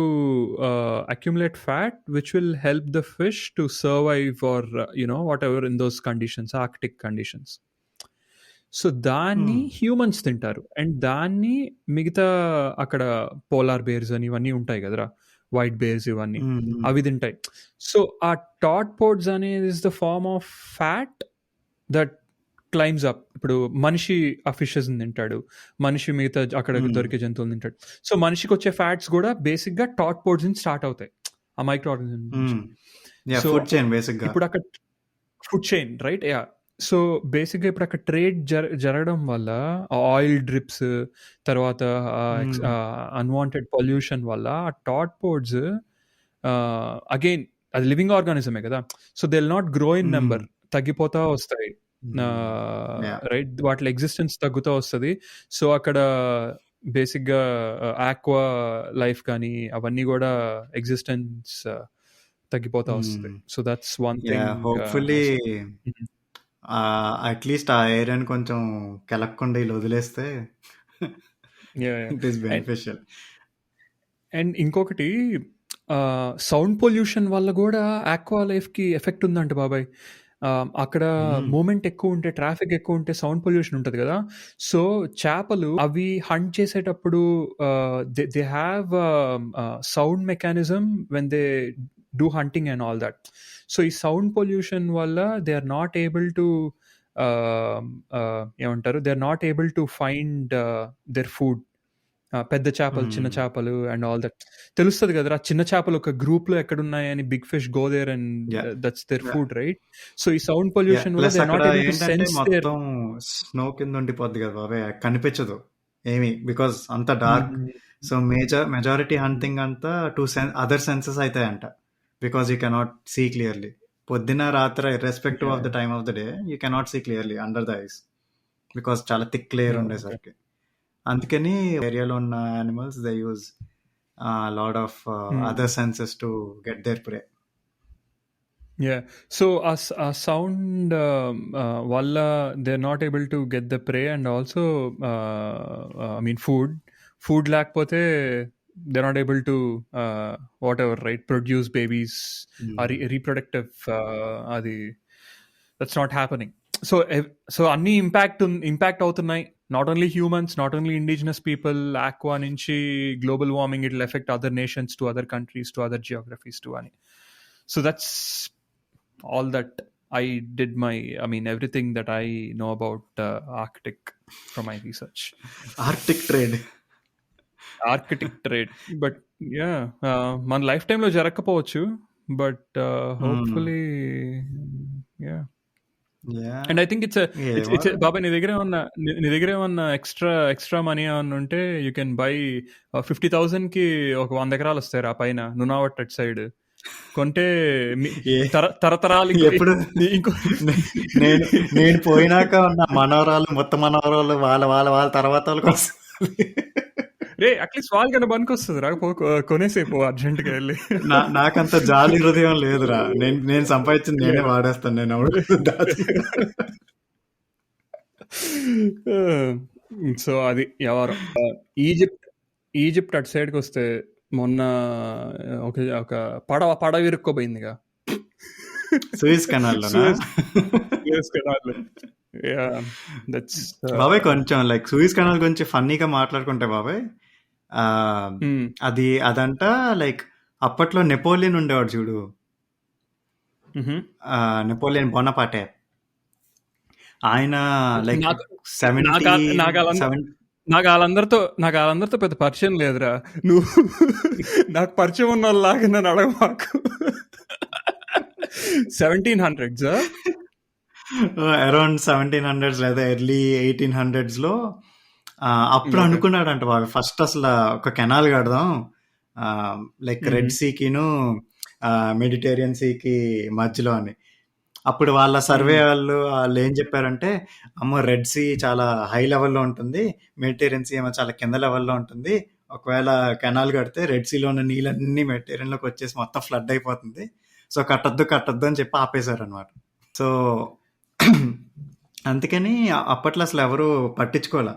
accumulate fat which will help the fish to survive or whatever in those conditions, Arctic conditions. So దాన్ని హ్యూమన్స్ తింటారు, అండ్ దాన్ని మిగతా అక్కడ పోలార్ బేర్స్ అని ఇవన్నీ ఉంటాయి కదరా, వైట్ బేర్స్ ఇవన్నీ అవి తింటాయి. సో ఆ టాడ్ పోడ్స్ అనేది is the form of fat that climbs up. ఇప్పుడు మనిషి ఆ ఫిషెస్ తింటాడు, మనిషి మిగతా అక్కడ దొరికే జంతువులు తింటాడు. సో మనిషికి వచ్చే ఫ్యాట్స్ కూడా బేసిక్ గా టాడ్ పోడ్స్ నుంచి స్టార్ట్ అవుతాయి, ఆ మైక్రో ఆర్గానిజం నుంచి. సో ఫుడ్ చైన్ బేసిక్ గా. ఇప్పుడు అక్కడ food chain right, yeah. So బేసిక్గా ఇప్పుడు అక్కడ ట్రేడ్ జరగడం వల్ల ఆయిల్ డ్రిప్స్, తర్వాత అన్వాంటెడ్ పొల్యూషన్ వల్ల ఆ టాడ్ పోడ్స్ అగైన్ అది లివింగ్ ఆర్గానిజమే కదా, so they will not grow in number, తగ్గిపోతా వస్తాయి. రైట్, వాటి ఎగ్జిస్టెన్స్ తగ్గుతూ వస్తుంది. సో అక్కడ బేసిక్గా ఆక్వా లైఫ్ కానీ అవన్నీ కూడా ఎగ్జిస్టెన్స్ తగ్గిపోతా వస్తుంది. So that's one thing. Hopefully at least ఆ ఏరియాని కొంచెం కెలక్కుండా ఇలా వదిలేస్తే ఇట్ ఈస్ బెనిఫిషియల్. అండ్ ఇంకొకటి సౌండ్ పొల్యూషన్ వల్ల కూడా ఆక్వా లైఫ్కి ఎఫెక్ట్ ఉందంట బాబాయ్. అక్కడ మూమెంట్ ఎక్కువ ఉంటే, ట్రాఫిక్ ఎక్కువ ఉంటే సౌండ్ పొల్యూషన్ ఉంటుంది కదా. సో చేపలు అవి హంట్ చేసేటప్పుడు they have sound mechanism when they do hunting and all that. So ఈ సౌండ్ పొల్యూషన్ వల్ల they are not able to ఏమంటారు, they are not able to find their food. పెద్ద చేపలు, చిన్న చేపలు అండ్ ఆల్ దట్ తెలుస్తుంది కదరా. చిన్న చేపలు ఒక గ్రూప్ లో ఎక్కడున్నాయని, big fish go there and that's their food, right. So ఈ సౌండ్ పొల్యూషన్ వల్ల they are not able to sense there. మొత్తం స్నో కింద ఉండిపోద్ది కదా బాబాయ్, కనిపించదు ఏమి, బికాస్ అంత డార్క్. సో మెజారిటీ హంటింగ్ అంతా అదర్ సెన్సెస్ అవుతాయంట, because you cannot see clearly. పొద్దున రాత్రి irrespective of the time of the day you cannot see clearly under the ice, because చాలా థిక్ లేయర్ ఉండేసరికి. అందుకని ఏరియాలో ఉన్న animals they use lot of other senses to get their prey. Yeah, so a sound walla they're not able to get the prey, and also I mean food lakpothe they're not able to whatever, right, produce babies or reproductive adi that's not happening. So anni impact అవుతున్నాయి, not only humans, not only indigenous people, aqua nunchi global warming, it will affect other nations, to other countries, to other geographies too ani. So that's all that I did everything that I know about Arctic from my research. Arctic trade. But yeah, మన life టైంలో జరగకపోవచ్చు, but hopefully yeah. And I think it's బాబాయ్, నీ దగ్గర ఏమన్నా extra money ఏమన్నా ఉంటే you can buy 50,000 కి ఒక 100 ఎకరాలు వస్తాయి ఆ పైన నునావట్ అట్ సైడ్ కొంటే తరతరాలకి. ఎప్పుడు నేను పోయినాక ఉన్న మనవరాలు, మొత్తం మనవరాలు వాళ్ళ తర్వాత వాళ్ళకి వస్తుంది రే. అట్లీస్ట్ వాళ్ళకన్నా పనికి వస్తుంది రా, కొనేసేపు అర్జెంట్గా వెళ్ళి. నాకంత జాలి హృదయం లేదురా, నేను సంపాదించింది నేనే వాడేస్తాను. నేను సో అది ఎవరు ఈజిప్ట్ అటు సైడ్కి వస్తే మొన్న ఒక పడవ ఇరుక్కోపోయిందిగా సూయజ్ కెనాల్. బాబాయ్ కొంచెం లైక్ సూయజ్ కెనాల్ గురించి ఫన్నీగా మాట్లాడుకుంటే బాబాయ్, అదంట లైక్ అప్పట్లో నెపోలియన్ ఉండేవాడు చూడు, నెపోలియన్ బోనపార్టే. ఆయన లైక్ నాకు వాళ్ళందరితో పెద్ద పరిచయం లేదురా. నువ్వు నాకు పరిచయం ఉన్న వాళ్ళలాగా నన్ను అడగ మాకు. 1700s అరౌండ్ 1700s లేదా ఎర్లీ 1800s లో అప్పుడు అనుకున్నాడంట బాగా, ఫస్ట్ అసలు ఒక కెనాల్ కడదాం లైక్ రెడ్ సీకిను మెడిటేరియన్ సీకి మధ్యలో అని. అప్పుడు వాళ్ళ సర్వే వాళ్ళు ఏం చెప్పారంటే, అమ్మో రెడ్ సీ చాలా హై లెవెల్లో ఉంటుంది, మెడిటేరియన్ సీ ఏమో చాలా కింద లెవెల్లో ఉంటుంది, ఒకవేళ కెనాల్ కడితే రెడ్ సీలో ఉన్న నీళ్ళన్నీ మెడిటేరియన్లోకి వచ్చేసి మొత్తం ఫ్లడ్ అయిపోతుంది, సో కట్టద్దు అని చెప్పి ఆపేశారు అనమాట. సో అందుకని అప్పట్లో అసలు ఎవరు పట్టించుకోలే.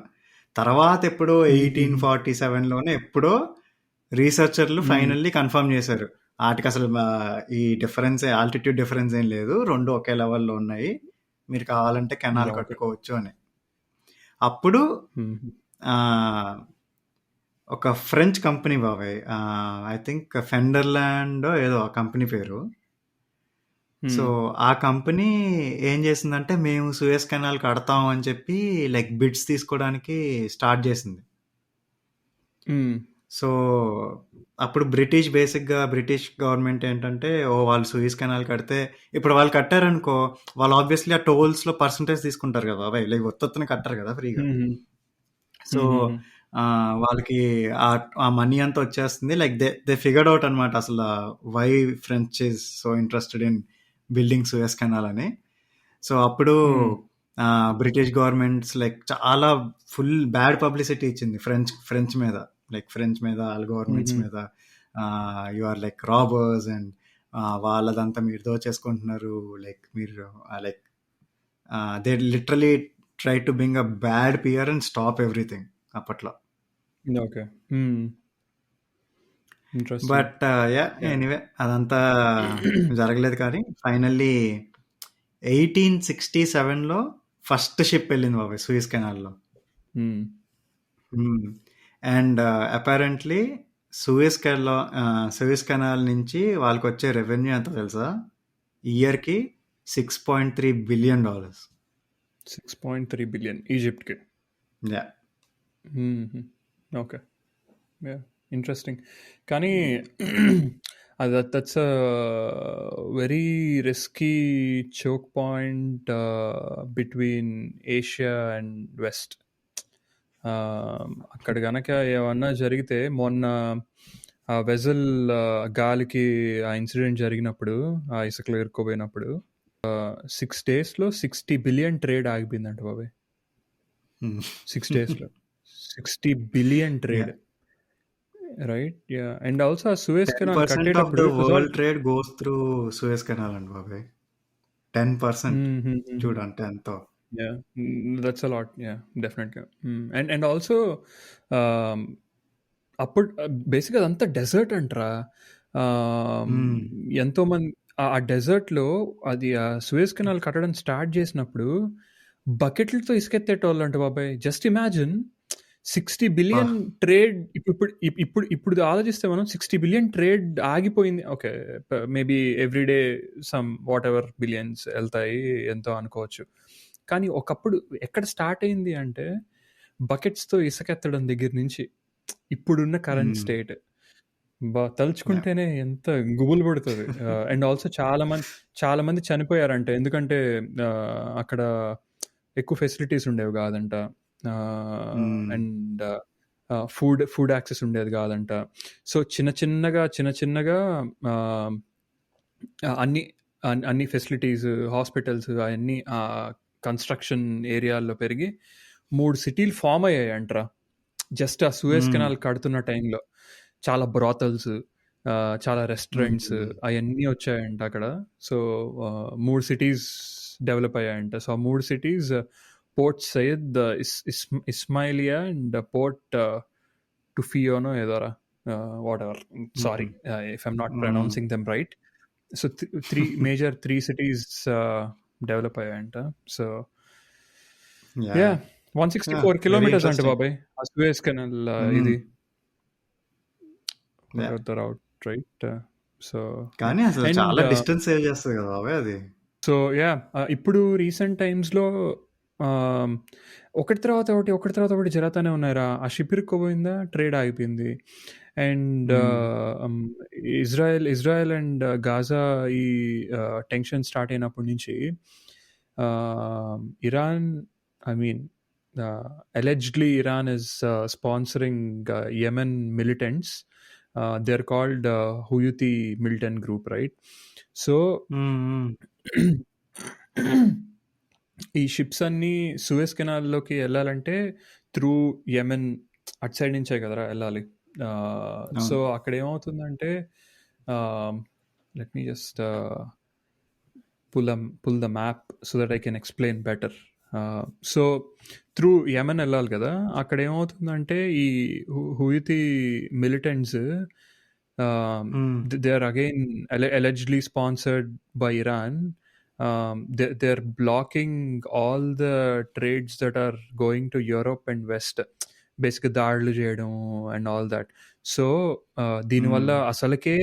తర్వాత ఎప్పుడో 1847లోనే ఎప్పుడో రీసెర్చర్లు ఫైనల్లీ కన్ఫర్మ్ చేశారు, వాటికి అసలు ఈ డిఫరెన్స్, ఆల్టిట్యూడ్ డిఫరెన్స్ ఏం లేదు, రెండు ఒకే లెవెల్లో ఉన్నాయి, మీరు కావాలంటే కెనాల్ కట్టుకోవచ్చు అని. అప్పుడు ఒక ఫ్రెంచ్ కంపెనీ బాబాయ్. ఐ థింక్ ఫెండర్‌ల్యాండో ఏదో ఆ కంపెనీ పేరు. సో, హ్మ్. ఆ కంపెనీ ఏం చేసిందంటే, మేము సూయజ్ కెనాల్ కడతాం అని చెప్పి లైక్ బిడ్స్ తీసుకోవడానికి స్టార్ట్ చేసింది. హ్మ్. సో, అప్పుడు బ్రిటిష్ గవర్నమెంట్ ఏంటంటే, ఓహ్! వాళ్ళు సూయజ్ కెనాల్ కడితే ఇప్పుడు వాళ్ళు కట్టారనుకో, వాళ్ళు ఆబ్వియస్‌లీ ఆ టోల్స్‌లో పర్సెంటేజ్ తీసుకుంటారు కదా బాబాయ్! లైక్ ఉత్తత్తున కట్టరు కదా ఫ్రీగా. హుహు. సో, హుహుహు. వాళ్ళకి ఆ మనీ అంతా వచ్చేస్తుంది. లైక్ దే ఫిగర్డ్ ఔట్ అనమాట అసల why French is so interested in building Suez canal అని. సో, అప్పుడు హ్మ్. బ్రిటిష్ గవర్నమెంట్స్ లైక్ చాలా ఫుల్ బ్యాడ్ పబ్లిసిటీ ఇచ్చింది ఫ్రెంచ్ మీద. లైక్ ఫ్రెంచ్ మీద, ఆళ్ళ గవర్నమెంట్స్ హుహు. మీద you are like robbers and వాళ్ళదంతా మీరు దోచేసుకుంటున్నారు. లైక్ మీరు like they literally try to bring a bad PR and stop everything అప్పట్లో. Okay. Hmm. Interesting. But yeah! Yeah! Anyway అదంతా జరగలేదు కానీ ఫైనల్లీ 1867లో ఫస్ట్ షిప్ వెళ్ళింది బాబాయ్ సూయజ్ కెనాల్‌లో. హ్మ్. హ్మ్. అండ్ అపారెంట్‌లీ సూయజ్ కెనాల్ నుంచి వాళ్ళకొచ్చే రెవెన్యూ ఎంతో తెలుసా? ఇయర్‌కి $6.3 బిలియన్. 6.3 బిలియన్ ఈజిప్ట్‌కి. యాహ్! హుహు. ఓకే. యాహ్! ఇంట్రెస్టింగ్. కానీ that's very risky choke point between Asia and west. అక్కడ గనక ఏమన్నా జరిగితే మొన్న ఆ వెసల్ గాలికి ఆ ఇన్సిడెంట్ జరిగినప్పుడు, ఆ ఇసుకలో ఇరుక్కుపోయినప్పుడు 6 డేస్‌లో 60 బిలియన్ ట్రేడ్ ఆగిపోయిందంట బాబాయ్. హ్మ్. 6 డేస్‌లో. 60 billion trade. Yeah! Right? Yeah! And also ఆ సూయజ్ కెనాల్ 10% ఆఫ్ కట్టేటప్పుడు the it was all world trade goes through Suez canal అండి బాబాయ్. 10% హుహుహుహు. చూడు అంటే ఎంతో. Yeah, that's a lot. Yeah, definitely. And also, um, అప్పుడు బేసిక్గా అదంతా డెజర్ట్ అంటరా. హ్మ్. ఎంతో మంది ఆ డెజర్ట్లో అది ఆ సూయజ్ కెనాల్ కట్టడం స్టార్ట్ చేసినప్పుడు బకెట్లతో ఇసుకెత్తేటోళ్ళు అంట బాబాయ్. జస్ట్ ఇమాజిన్ 60 అబ్బా! బిలియన్ ట్రేడ్ ఇప్పుడు ఇప్పుడు ఇప్పుడు ఆలోచిస్తే మనం 60 బిలియన్ ట్రేడ్ ఆగిపోయింది. Okay, maybe everyday some what ever billions వెళ్తాయి ఎంతో అనుకోవచ్చు. కానీ ఒకప్పుడు ఎక్కడ స్టార్ట్ అయింది అంటే బకెట్స్తో ఇసుకెత్తడం దగ్గర నుంచి ఇప్పుడున్న కరెంట్ హ్మ్. State yeah! తలుచుకుంటేనే ఎంత గుబులు పడుతుంది. అండ్ ఆల్సో చాలా మంది చనిపోయారంట. ఎందుకంటే అక్కడ ఎక్కువ ఫెసిలిటీస్ ఉండేవి కాదంట. హ్మ్. అండ్ ఫుడ్ యాక్సెస్ ఉండేది కాదంట. సో చిన్న చిన్నగా అన్ని అన్ని ఫెసిలిటీస్, హాస్పిటల్స్ అవన్నీ కన్స్ట్రక్షన్ ఏరియాల్లో పెరిగి 3 సిటీలు ఫామ్ అయ్యాయంట్రా. జస్ట్ ఆ సూయజ్ హ్మ్. కెనాల్ కడుతున్న టైంలో. చాలా బ్రాతల్స్, చాలా రెస్టారెంట్స్ హ్మ్. అవన్నీ వచ్చాయంట అక్కడ. సో 3 సిటీస్ డెవలప్ అయ్యాయంట. సో ఆ 3 cities Port Said, Ismailia and Port టుఫియోనో ఏదోరా. Whatever. Sorry hmm. If I'm not hmm. Pronouncing them right. So 3 cities develop అయ్యాయంట. So yeah yeah! Yeah! 164 very kilometers అంటే ఇంట్రెస్టింగ్. బాబాయ్ ఆ Suez canal hmm. ఇది yeah! The route right. So కానీ అసలు and చాలా డిస్టెన్స్ సేవ్ చేస్తది కదా బాబాయ్ అది. సో యా ఇప్పుడు రీసెంట్ టైమ్స్లో ఒకటి తర్వాత ఒకటి జరుగుతూనే ఉన్నాయిరా. ఆ షిప్ ఇరుక్కుపోయిందా, ట్రేడ్ ఆగిపోయింది. అండ్ హ్మ్. ఇజ్రాయెల్ అండ్ గాజా ఈ టెన్షన్ స్టార్ట్ అయినప్పటి నుంచి Iran, I mean allegedly Iran is sponsoring Yemen militants. They're called Houthi militant group, right? So హ్మ్. ఈ షిప్స్ అన్నీ సూయజ్ కెనాల్లోకి వెళ్ళాలంటే త్రూ యెమెన్ అటు సైడ్ నుంచే కదరా వెళ్ళాలి. సో అవును. అక్కడ ఏమవుతుందంటే let me just pull the map so that I can explain better. So through Yemen వెళ్ళాలి కదా. అక్కడ ఏమవుతుందంటే ఈ Houthi militants hmm. They are again allegedly sponsored by Iran. They're blocking all the trades that are going to Europe and West. బేసిక్గా దాడులు చేయడం and all that. So దీనివల్ల అసలుకే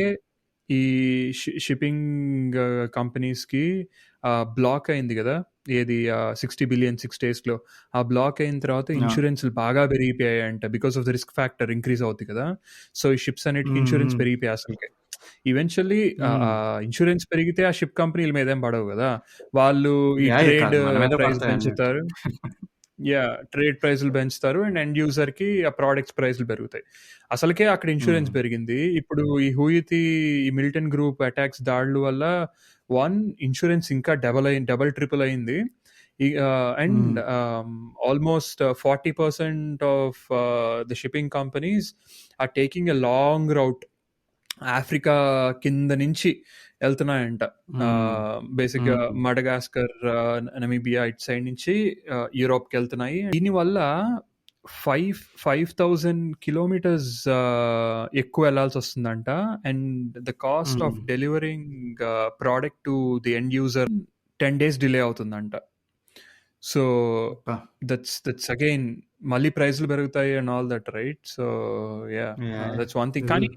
ఈ షిప్పింగ్ కంపెనీస్కి బ్లాక్ అయింది కదా, ఏది 60 బిలియన్ 6 daysలో. ఆ బ్లాక్ అయిన తర్వాత ఇన్సూరెన్స్లు బాగా పెరిగిపోయాయి అంట, because of the risk factor increase అవుతుంది కదా. సో ఈ షిప్స్ అన్నిటికీ ఇన్సూరెన్స్ పెరిగిపోయాయి అసలుకే. ఈవెన్చువల్లీ ఇన్సూరెన్స్ పెరిగితే ఆ షిప్ కంపెనీల మీద ఏం పడవు కదా, వాళ్ళు ఈ ట్రేడ్ ప్రైస్ పెంచుతారు. ట్రేడ్ ప్రైస్లు పెంచుతారు అండ్ ఎండ్ యూజర్కి ఆ ప్రోడక్ట్స్ ప్రైస్లు పెరుగుతాయి. అసలుకే అక్కడ ఇన్సూరెన్స్ పెరిగింది. ఇప్పుడు ఈ హూయితి, ఈ మిలిటెంట్ గ్రూప్ అటాక్స్ దాడుల వల్ల ఇన్సూరెన్స్ ఇంకా డబల్ ట్రిపుల్ అయింది. And almost 40% of the shipping companies are taking a long route. Africa కింద నుంచి వెళ్తున్నాయంట, బేసిక్గా మడగాస్కర్, నమీబియా ఇటు సైడ్ నుంచి యూరోప్కి వెళ్తున్నాయి. దీనివల్ల 5,000 kilometers ఎక్కువ వెళ్ళాల్సి వస్తుందంట. And the cost of delivering product to the end user 10 days delay అవుతుందంట. సో దట్స్ అగైన్ మళ్ళీ ప్రైస్లు పెరుగుతాయి and all that, right? So that's one thing. కానీ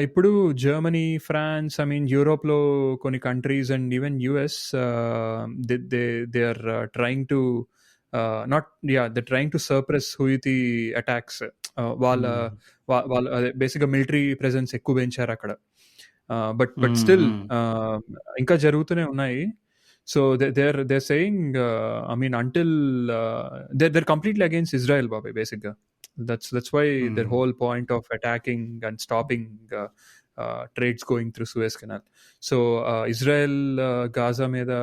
ఇప్పుడు జర్మనీ, ఫ్రాన్స్, యూరోప్లో కొన్ని countries and even US, they are trying to suppress Houthi attacks. వాళ్ళ బేసిక్గా మిలిటరీ ప్రెజెన్స్ ఎక్కువ పెంచారు అక్కడ. బట్ స్టిల్ ఇంకా జరుగుతూనే ఉన్నాయి. So they're saying, until they're completely against Israel, Babai, basically. That's why their whole point of attacking and stopping trades going through Suez Canal. So Israel, Gaza meda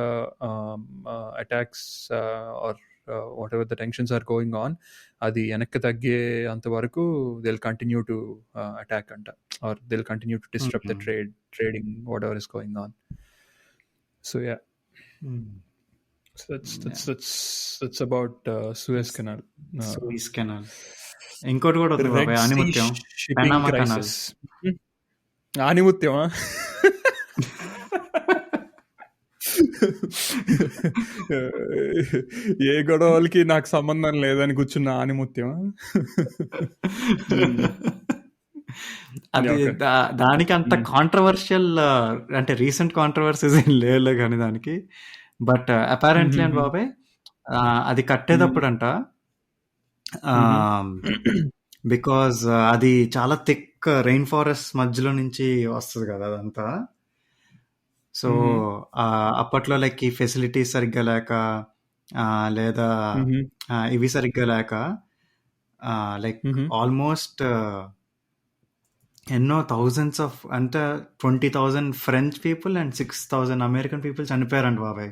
attacks or whatever the tensions are going on, adi enakku tagge anta varaku they'll continue to attack anta, or they'll continue to disrupt the trading, whatever is going on. So yeah. So that's about Suez Canal. Suez Canal. ఇంకోటి కూడా ఉంది బాబాయ్, ఆనిముత్యం, Panama canal. ఆనిముత్యమా? ఏ గొడవలకి నాకు సంబంధం లేదని కూర్చున్న ఆనిముత్యమా? అది దానికి అంత కాంట్రవర్షియల్ అంటే రీసెంట్ కాంట్రవర్సీస్ ఏం లేవు కానీ దానికి. బట్ అపారెంట్లీ అండ్ బాబాయ్ అది కట్టేటప్పుడు అంట, బికాజ్ అది చాలా థిక్ రెయిన్ ఫారెస్ట్ మధ్యలో నుంచి వస్తుంది కదా అదంతా. సో అప్పట్లో లైక్ ఈ ఫెసిలిటీస్ సరిగ్గా లేక, లేదా ఇవి సరిగ్గా లేక, లైక్ ఆల్మోస్ట్ ఎన్నో థౌజండ్స్ ఆఫ్ అంటే 20,000 French people and 6,000 American people చనిపోయారంట బాబాయ్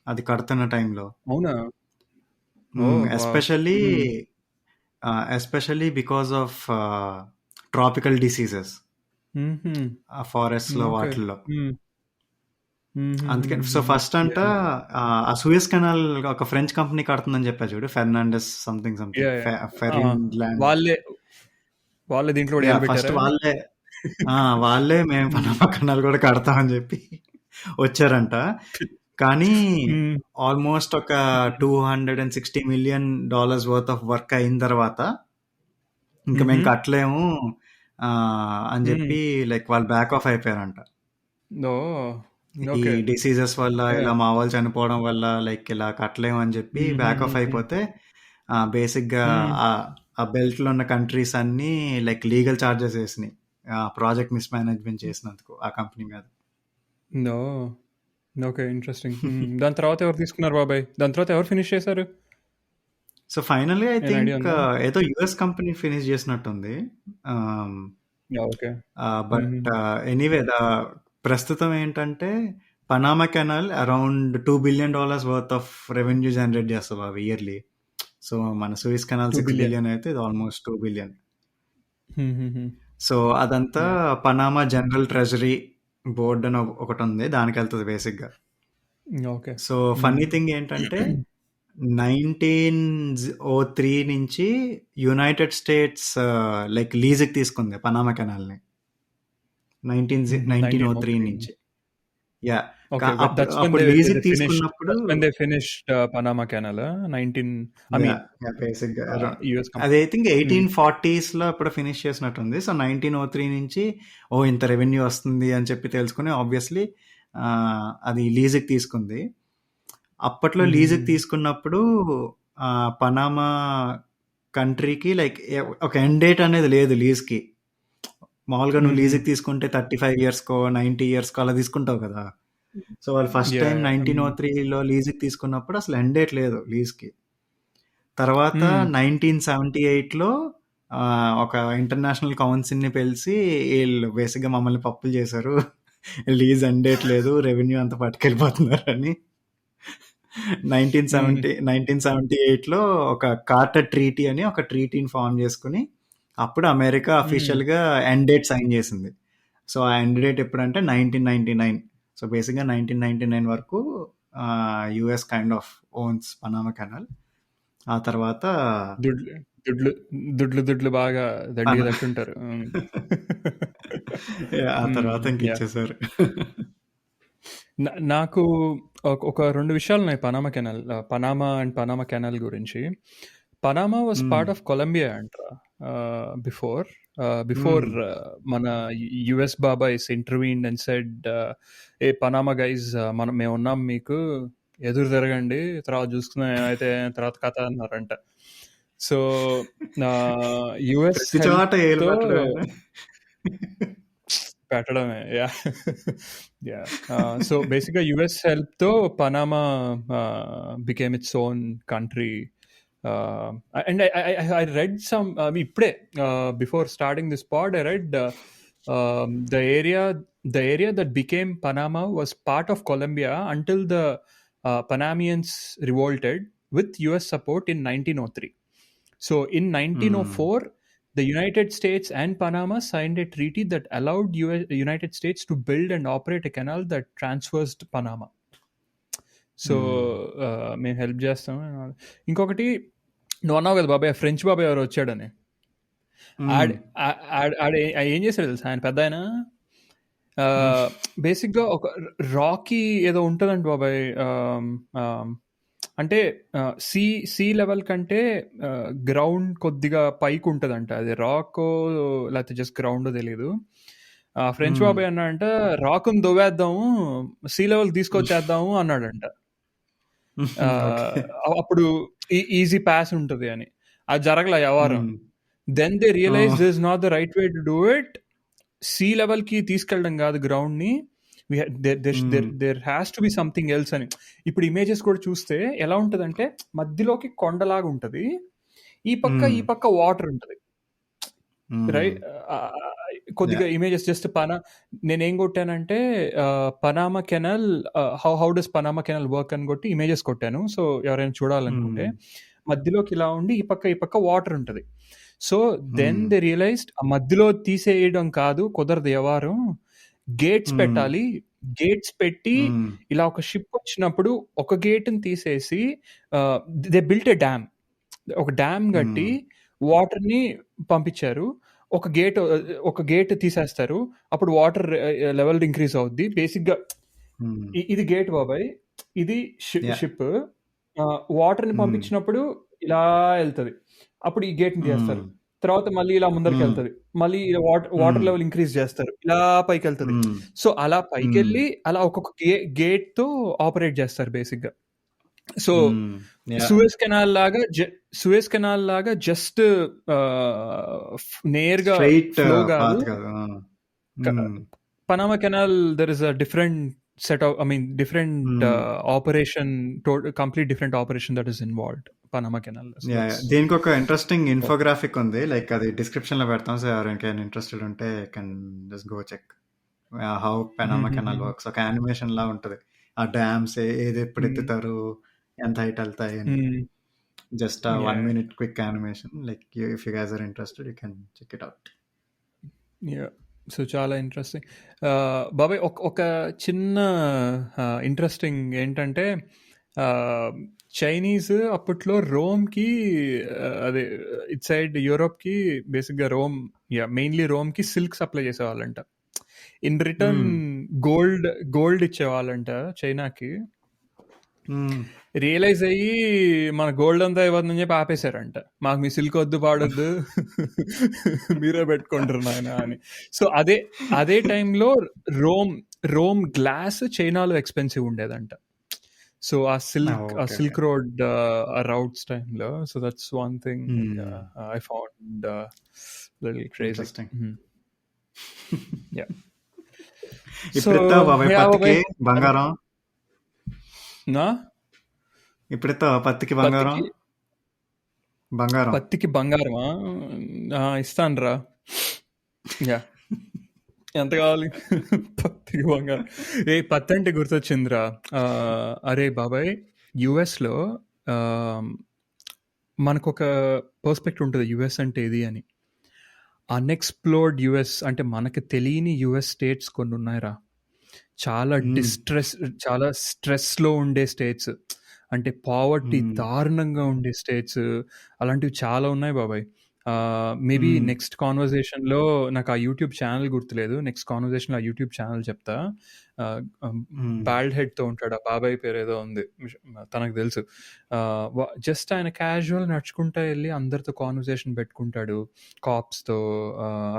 అది కడుతున్న టైంలో. అవునా? Especially because of tropical diseases ఆ ఫారెస్ట్ లో వాటిల్లో. అందుకని సో ఫస్ట్ అంట ఆ సూయస్ కెనాల్ ఒక ఫ్రెంచ్ కంపెనీ కడుతుందని చెప్పా చూడు, ఫెర్నాండెస్ సంథింగ్ ఫెర్నాండ్. వాళ్ళే దీంట్లో ఫస్ట్ వాళ్ళే మేము పనామా కెనాల్ కూడా కడతామని చెప్పి వచ్చారంట. కానీ ఆల్మోస్ట్ ఒక $260 million వర్త్ ఆఫ్ వర్క్ అయిన తర్వాత ఇంకా మేము కట్టలేము అని చెప్పి లైక్ వాళ్ళు బ్యాక్ ఆఫ్ అయిపోయారంట. ఈ డిసీజెస్ వల్ల ఇలా మా వాళ్ళు చనిపోవడం వల్ల లైక్ ఇలా కట్టలేము అని చెప్పి బ్యాక్ ఆఫ్ అయిపోతే బేసిక్గా ఆ బెల్ట్ లో ఉన్న కంట్రీస్ అన్ని లైక్ లీగల్ చార్జెస్ వేసినాయి ప్రాజెక్ట్ మిస్ మేనేజ్మెంట్ చేసినందుకు ఆ కంపెనీ మీద. Okay, interesting. దాని తర్వాత ఎవరు తీసుకున్నారు బాబాయ్? దాని తర్వాత ఎవరు ఫినిష్ చేశారు? సో ఫైనల్లీ ఐ థింక్ ఏదో యుఎస్ కంపెనీ ఫినిష్ చేసినట్టుంది. బట్ ఎనీవే ప్రస్తుతం ఏంటంటే Panama canal around $2 billion worth of revenue generate చేస్తుంది అవి ఇయర్లీ. సో మన సూయస్ కెనాల్ 6 billion అయితే ఇది ఆల్మోస్ట్ 2 billion. సో అదంతా పనామా జనరల్ ట్రెజరీ బోర్డ్ అని ఒకటి ఉంది, దానికి వెళ్తుంది బేసిక్గా. సో ఫన్నీ థింగ్ ఏంటంటే 1903 నుంచి యునైటెడ్ స్టేట్స్ లైక్ లీజ్కి తీసుకుంది పనామా కెనాల్ని. 1903 నుంచి Okay, అప్పుడు అప్పుడు లీజుకి తీసుకున్నప్పుడు that's when they finished Panama Canal, 19, I mean, బేసిక్గా US అది ఐ థింక్ Mm. 1840s ఇప్పుడు ఫినిష్ చేసినట్టుంది. సో 1903 నుంచి ఇంత రెవెన్యూ వస్తుంది అని చెప్పి తెలుసుకుని ఆబ్వియస్లీ అది లీజుకి తీసుకుంది. అప్పట్లో లీజుకి తీసుకున్నప్పుడు పనామా కంట్రీకి లైక్ ఒక ఎండ్ డేట్ అనేది లేదు లీజ్కి. మామూలుగా నువ్వు లీజుకి తీసుకుంటే 35 ఇయర్స్కో 90 ఇయర్స్కో అలా తీసుకుంటావు కదా. సో వాళ్ళు ఫస్ట్ Yeah, టైం yeah. 1903లో లీజుకి తీసుకున్నప్పుడు అసలు ఎండ్ డేట్ లేదు లీజ్కి. తర్వాత 1978లో ఒక ఇంటర్నేషనల్ కౌన్సిల్ని పిలిచి వీళ్ళు బేసిక్గా మమ్మల్ని పప్పులు చేశారు, లీజ్ ఎండ్ డేట్ లేదు, రెవెన్యూ అంతా పట్టుకెళ్ళిపోతున్నారని. 1978లో ఒక కార్టర్ ట్రీటీ అని ఒక ట్రీటీని ఫామ్ చేసుకుని అప్పుడు అమెరికా అఫీషియల్గా ఎండ్ డేట్ సైన్ చేసింది. సో ఆ ఎండ్ డేట్ ఎప్పుడంటే 1999. సో బేసిక్గా 1999 వరకు US kind of owns Panama canal. ఆ తర్వాత దుడ్లు బాగా దండిగా తట్టుంటారు. ఆ తర్వాత ఇంక ఇచ్చేసారు. నాకు ఒక 2 విషయాలు ఉన్నాయి పనామా అండ్ పనామా కెనాల్ గురించి. Panama was part of Colombia అంటారా బిఫోర్ మన యుఎస్ బాబాయ్స్ intervened and said, hey Panama guys మేము ఉన్నాం, మీకు ఎదురు తిరగండి, తర్వాత చూసుకున్నాం ఏమైతే తర్వాత కథ అన్నారంట. సో యుఎస్ పెట్టడమే. సో బేసిక్గా యుఎస్ హెల్ప్ తో Panama became its own country. And I read some ఇప్పుడే before starting this pod I read the area that became Panama was part of Colombia until the Panamanians revolted with US support in 1903. So in 1904 the United States and Panama signed a treaty that allowed United States to build and operate a canal that traversed Panama. So మేము help చేస్తాం. ఇంకొకటి నువ్వు అన్నావు కదా బాబాయ్, French బాబాయ్ ఎవరు వచ్చాడని. ఏం చేశాడు తెలుసా ఆయన, పెద్ద ఆయన బేసిక్గా ఒక రాకీ ఏదో ఉంటుందంట బాబాయ్. అంటే సీ లెవెల్ కంటే గ్రౌండ్ కొద్దిగా పైకి ఉంటుందంట. అది రాక్ లేకపోతే జస్ట్ గ్రౌండ్ తెలియదు. ఫ్రెంచ్ బాబాయ్ అన్నాడంట, రాకుని దొవ్వేద్దాము, సీ లెవెల్ తీసుకొచ్చేద్దాము అన్నాడంట. అప్పుడు ఈజీ పాస్ ఉంటుంది అని. అది జరగల వ్యవహారం. Then they realize this is not the right way to do it. Sea level కి తీసుకెళ్ళడం కాదు గ్రౌండ్ ని, there has to be something else అని. ఇప్పుడు ఇమేజెస్ కూడా చూస్తే ఎలా ఉంటదంటే మధ్యలోకి కొండలాగా ఉంటది, ఈ పక్క వాటర్ ఉంటది, రైట్? కొద్దిగా ఇమేజెస్ జస్ట్ నేనేం కొట్టానంటే Panama canal, how does Panama canal work అని కొట్టి ఇమేజెస్ కొట్టాను. సో ఎవరైనా చూడాలనుకుంటే మధ్యలోకి ఇలా ఉండి ఈ పక్క వాటర్ ఉంటది. సో దెన్ దే రియలైజ్డ్ ఆ మధ్యలో తీసేయడం కాదు, కుదరదు వ్యవహారం, గేట్స్ పెట్టాలి. గేట్స్ పెట్టి ఇలా ఒక షిప్ వచ్చినప్పుడు ఒక గేట్ని తీసేసి దే బిల్ట్ ఏ డ్యామ్, ఒక డ్యామ్ కట్టి వాటర్ ని పంపించారు. ఒక గేట్ తీసేస్తారు, అప్పుడు వాటర్ లెవెల్ ఇంక్రీజ్ అవుద్ది. బేసిక్ గా ఇది గేట్ బాబాయ్, ఇది షిప్. వాటర్ ని పంపించినప్పుడు ఇలా వెళ్తది, అప్పుడు ఈ గేట్ ని తీస్తారు, తర్వాత మళ్ళీ ఇలా ముందరికి వెళ్తది, మళ్ళీ వాటర్ లెవెల్ ఇంక్రీజ్ చేస్తారు, ఇలా పైకి వెళ్తది. సో అలా పైకి వెళ్ళి అలా ఒక్కొక్క గేట్ తో ఆపరేట్ చేస్తారు బేసిక్ గా. సో సూయజ్ కెనాల్ లాగా జస్ట్ నేరుగా ఫ్లో కాదు. Panama canal there is a different set of, different operation, complete different operation that is involved Panama canal. దీనికి ఒక ఇంట్రెస్టింగ్ ఇన్ఫోగ్రాఫిక్ ఉంది, లైక్ అది డిస్క్రిప్షన్ లో పెడతాం. సో ఎవరికైనా ఇంట్రెస్టెడ్ ఉంటే can just go check how Panama canal works. ఒక animation లా ఉంటది, ఆ డ్యామ్స్ ఏది ఎప్పుడు ఎత్తుతారు, ఎంత హైట్ వెళ్తాయి అని. Just 1 minute quick animation. Like if you guys are interested you can check it out. So చాలా ఇంట్రెస్టింగ్ బాబాయ్. ఒక చిన్న ఇంట్రెస్టింగ్ ఏంటంటే చైనీస్ అప్పట్లో రోమ్కి, అదే ఇట్ సైడ్ యూరోప్కి, బేసిక్గా మెయిన్లీ రోమ్కి సిల్క్ సప్లై చేసేవాళ్ళంట. ఇన్ రిటర్న్ గోల్డ్ ఇచ్చేవాళ్ళంట చైనాకి. రియలైజ్ అయ్యి మన గోల్డ్ అంతా ఇవ్వద్దని చెప్పి ఆపేశారంట. మాకు మీ సిల్క్ వద్దు పాడొద్దు, మీరే పెట్టుకుంటారు నాయన అని. సో అదే టైంలో రోమ్ గ్లాస్ చైనాలో ఎక్స్పెన్సివ్ ఉండేదంట. సో ఆ సిల్క్ రోడ్ రౌట్స్ టైంలో. So that's one thing I found little crazy. బంగారం పత్తికి బంగారమా ఇస్తానురా. యా, ఎంత కావాలి? పత్తికి బంగారం. పత్తి అంటే గుర్తొచ్చిందిరా. అరే బాబాయ్, యుఎస్లో మనకు ఒక పర్స్పెక్టివ్ ఉంటుంది యుఎస్ అంటే ఇది అని. అన్ఎక్స్ప్లోర్డ్ యుఎస్ అంటే మనకు తెలియని యుఎస్ స్టేట్స్ కొన్ని ఉన్నాయిరా. చాలా చాలా స్ట్రెస్లో ఉండే స్టేట్స్, అంటే పావర్టీ దారుణంగా ఉండే స్టేట్స్, అలాంటివి చాలా ఉన్నాయి బాబాయ్. మేబీ నెక్స్ట్ కాన్వర్జేషన్లో, నాకు ఆ యూట్యూబ్ ఛానల్ గుర్తులేదు, నెక్స్ట్ కాన్వర్జేషన్లో ఆ యూట్యూబ్ ఛానల్ చెప్తా. బాల్డ్ హెడ్తో ఉంటాడు, ఆ బాబాయ్ పేరు ఏదో ఉంది, తనకు తెలుసు. జస్ట్ ఆయన క్యాజువల్ నడుచుకుంటా వెళ్ళి అందరితో కాన్వర్జేషన్ పెట్టుకుంటాడు, కాప్స్తో,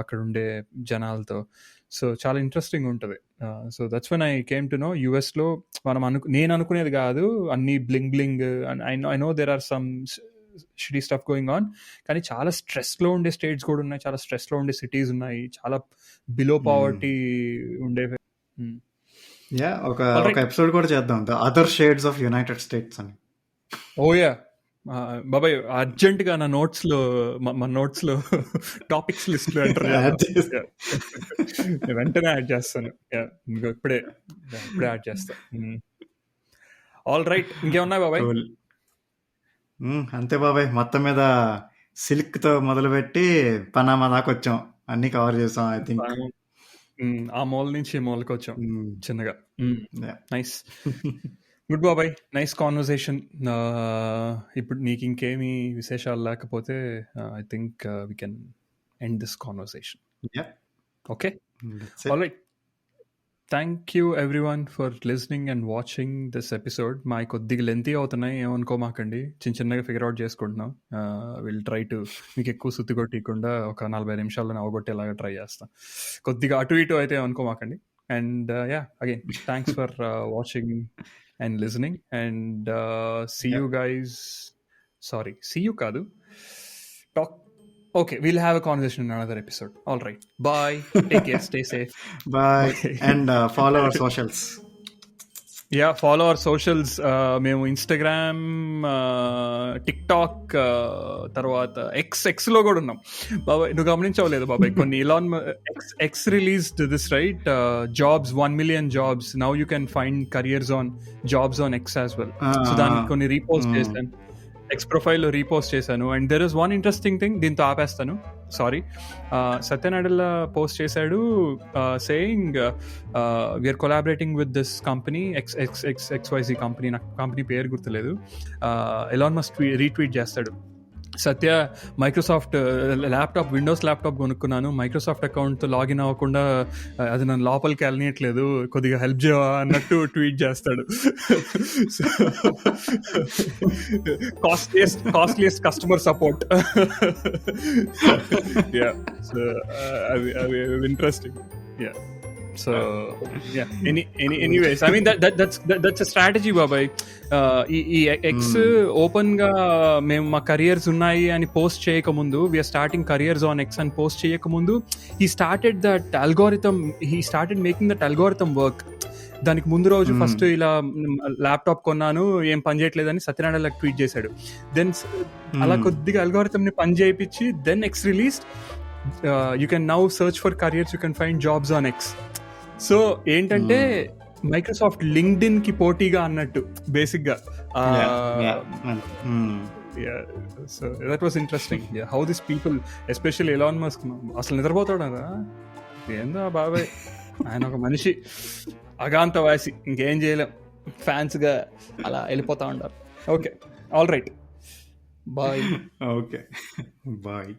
అక్కడ ఉండే జనాలతో. సో చాలా ఇంట్రెస్టింగ్ ఉంటుంది. So that's when I came to know యుఎస్లో మనం నేను అనుకునేది కాదు అన్ని bling I know there are some shitty stuff going on, కానీ చాలా స్ట్రెస్లో ఉండే స్టేట్స్ కూడా ఉన్నాయి, చాలా స్ట్రెస్లో ఉండే సిటీస్ ఉన్నాయి, చాలా బిలో పావర్టీ ఉండే. ఒక ఎపిసోడ్ కూడా చేద్దాం, the other shades of United states అని. ఓయా బాబాయ్, అర్జెంట్గా నా నోట్స్లో, మా నోట్స్లో టాపిక్స్ లిస్ట్లో ఎంటర్ వెంటనే యాడ్ చేస్తాను. ఇప్పుడే యాడ్ చేస్తాను. ఆల్ రైట్, ఇంకేమున్నాయి బాబాయ్? అంతే బాబాయ్, మొత్తం మీద సిల్క్తో మొదలుపెట్టి పనామా దాకా వచ్చాం, అన్ని కవర్ చేసాం. ఐ థింక్ ఆ మూల నుంచి ఈ మూలకి వచ్చాం చిన్నగా. నైస్, గుడ్ బాబాయ్, నైస్ కాన్వర్సేషన్. ఇప్పుడు నీకు ఇంకేమీ విశేషాలు లేకపోతే I think we can end this conversation. Okay, all right. Thank you everyone for listening and watching this episode. మా కొద్దిగా లెంతీ అవుతున్నాయి, ఏమనుకోమాకండి, చిన్నగా ఫిగర్ అవుట్ చేసుకుంటున్నాం. విల్ ట్రై టు మీకు ఎక్కువ సుత్తి కొట్టకుండా ఒక 40 నిమిషాల్లో అవగొట్టేలాగా ట్రై చేస్తాం. కొద్దిగా అటు ఇటు అయితే ఏమనుకోమాకండి. And again thanks for watching and listening, and see you guys. Sorry, see you kadu. Talk. Okay, we'll have a conversation in another episode. All right, bye. Take care. Stay safe. Bye. Okay. And follow our socials. Yeah, follow our socials. మేము Instagram, TikTok, తర్వాత ఎక్స్లో కూడా ఉన్నాం బాబాయ్. నువ్వు గమనించవలేదు బాబాయ్, కొన్ని X released this right, jobs 1 million jobs. Now you can find careers on jobs on X as well. So దానికి కొన్ని రీపోస్ట్ చేశాను, ఎక్స్ ప్రొఫైల్లో రీపోస్ట్ చేశాను. And there is one interesting thing, దీంతో ఆపేస్తాను, సారీ. సత్యనాడెల్లా పోస్ట్ చేశాడు saying we are collaborating with this company XYZ company, నాకు company పేరు గుర్తులేదు. ఎలాన్ మస్క్ రీట్వీట్ చేస్తాడు, సత్య మైక్రోసాఫ్ట్ ల్యాప్టాప్, విండోస్ ల్యాప్టాప్ కొనుక్కున్నాను, మైక్రోసాఫ్ట్ అకౌంట్తో లాగిన్ అవ్వకుండా అది నన్ను లోపలికి వెళ్ళనట్లేదు, కొద్దిగా హెల్ప్ చేయవా అన్నట్టు ట్వీట్ చేస్తాడు. Costliest customer support. అవి interesting. So anyways, I mean that's a strategy బాబాయ్. ఈ ఎక్స్ ఓపెన్ గా మేము మా కెరియర్స్ ఉన్నాయి అని పోస్ట్ చేయకముందు, we are starting careers on X అని పోస్ట్ చేయకముందు, he started making that algorithm work. దానికి ముందు రోజు ఫస్ట్ ఇలా ల్యాప్టాప్ కొన్నాను, ఏం పని చేయట్లేదని సత్యనారాయణ ట్వీట్ చేశాడు. దెన్ అలా కొద్దిగా అల్గోరిథం ని పని చేయించి, then X release, you can now search for careers, you can find jobs on X. So ఏంటంటే మైక్రోసాఫ్ట్ లింక్డ్ఇన్ కి పోటీగా అన్నట్టు బేసిక్ గా. So that was interesting how this people, especially Elon Musk, అసలు నిద్రపోతాడు కదా ఏందో బాబాయ్, ఆయన ఒక మనిషి అగాంతవాసి, ఇంకేం చేయలేం, ఫ్యాన్స్ గా అలా వెళ్ళిపోతా ఉంటారు. Okay, all right, bye. Okay, bye.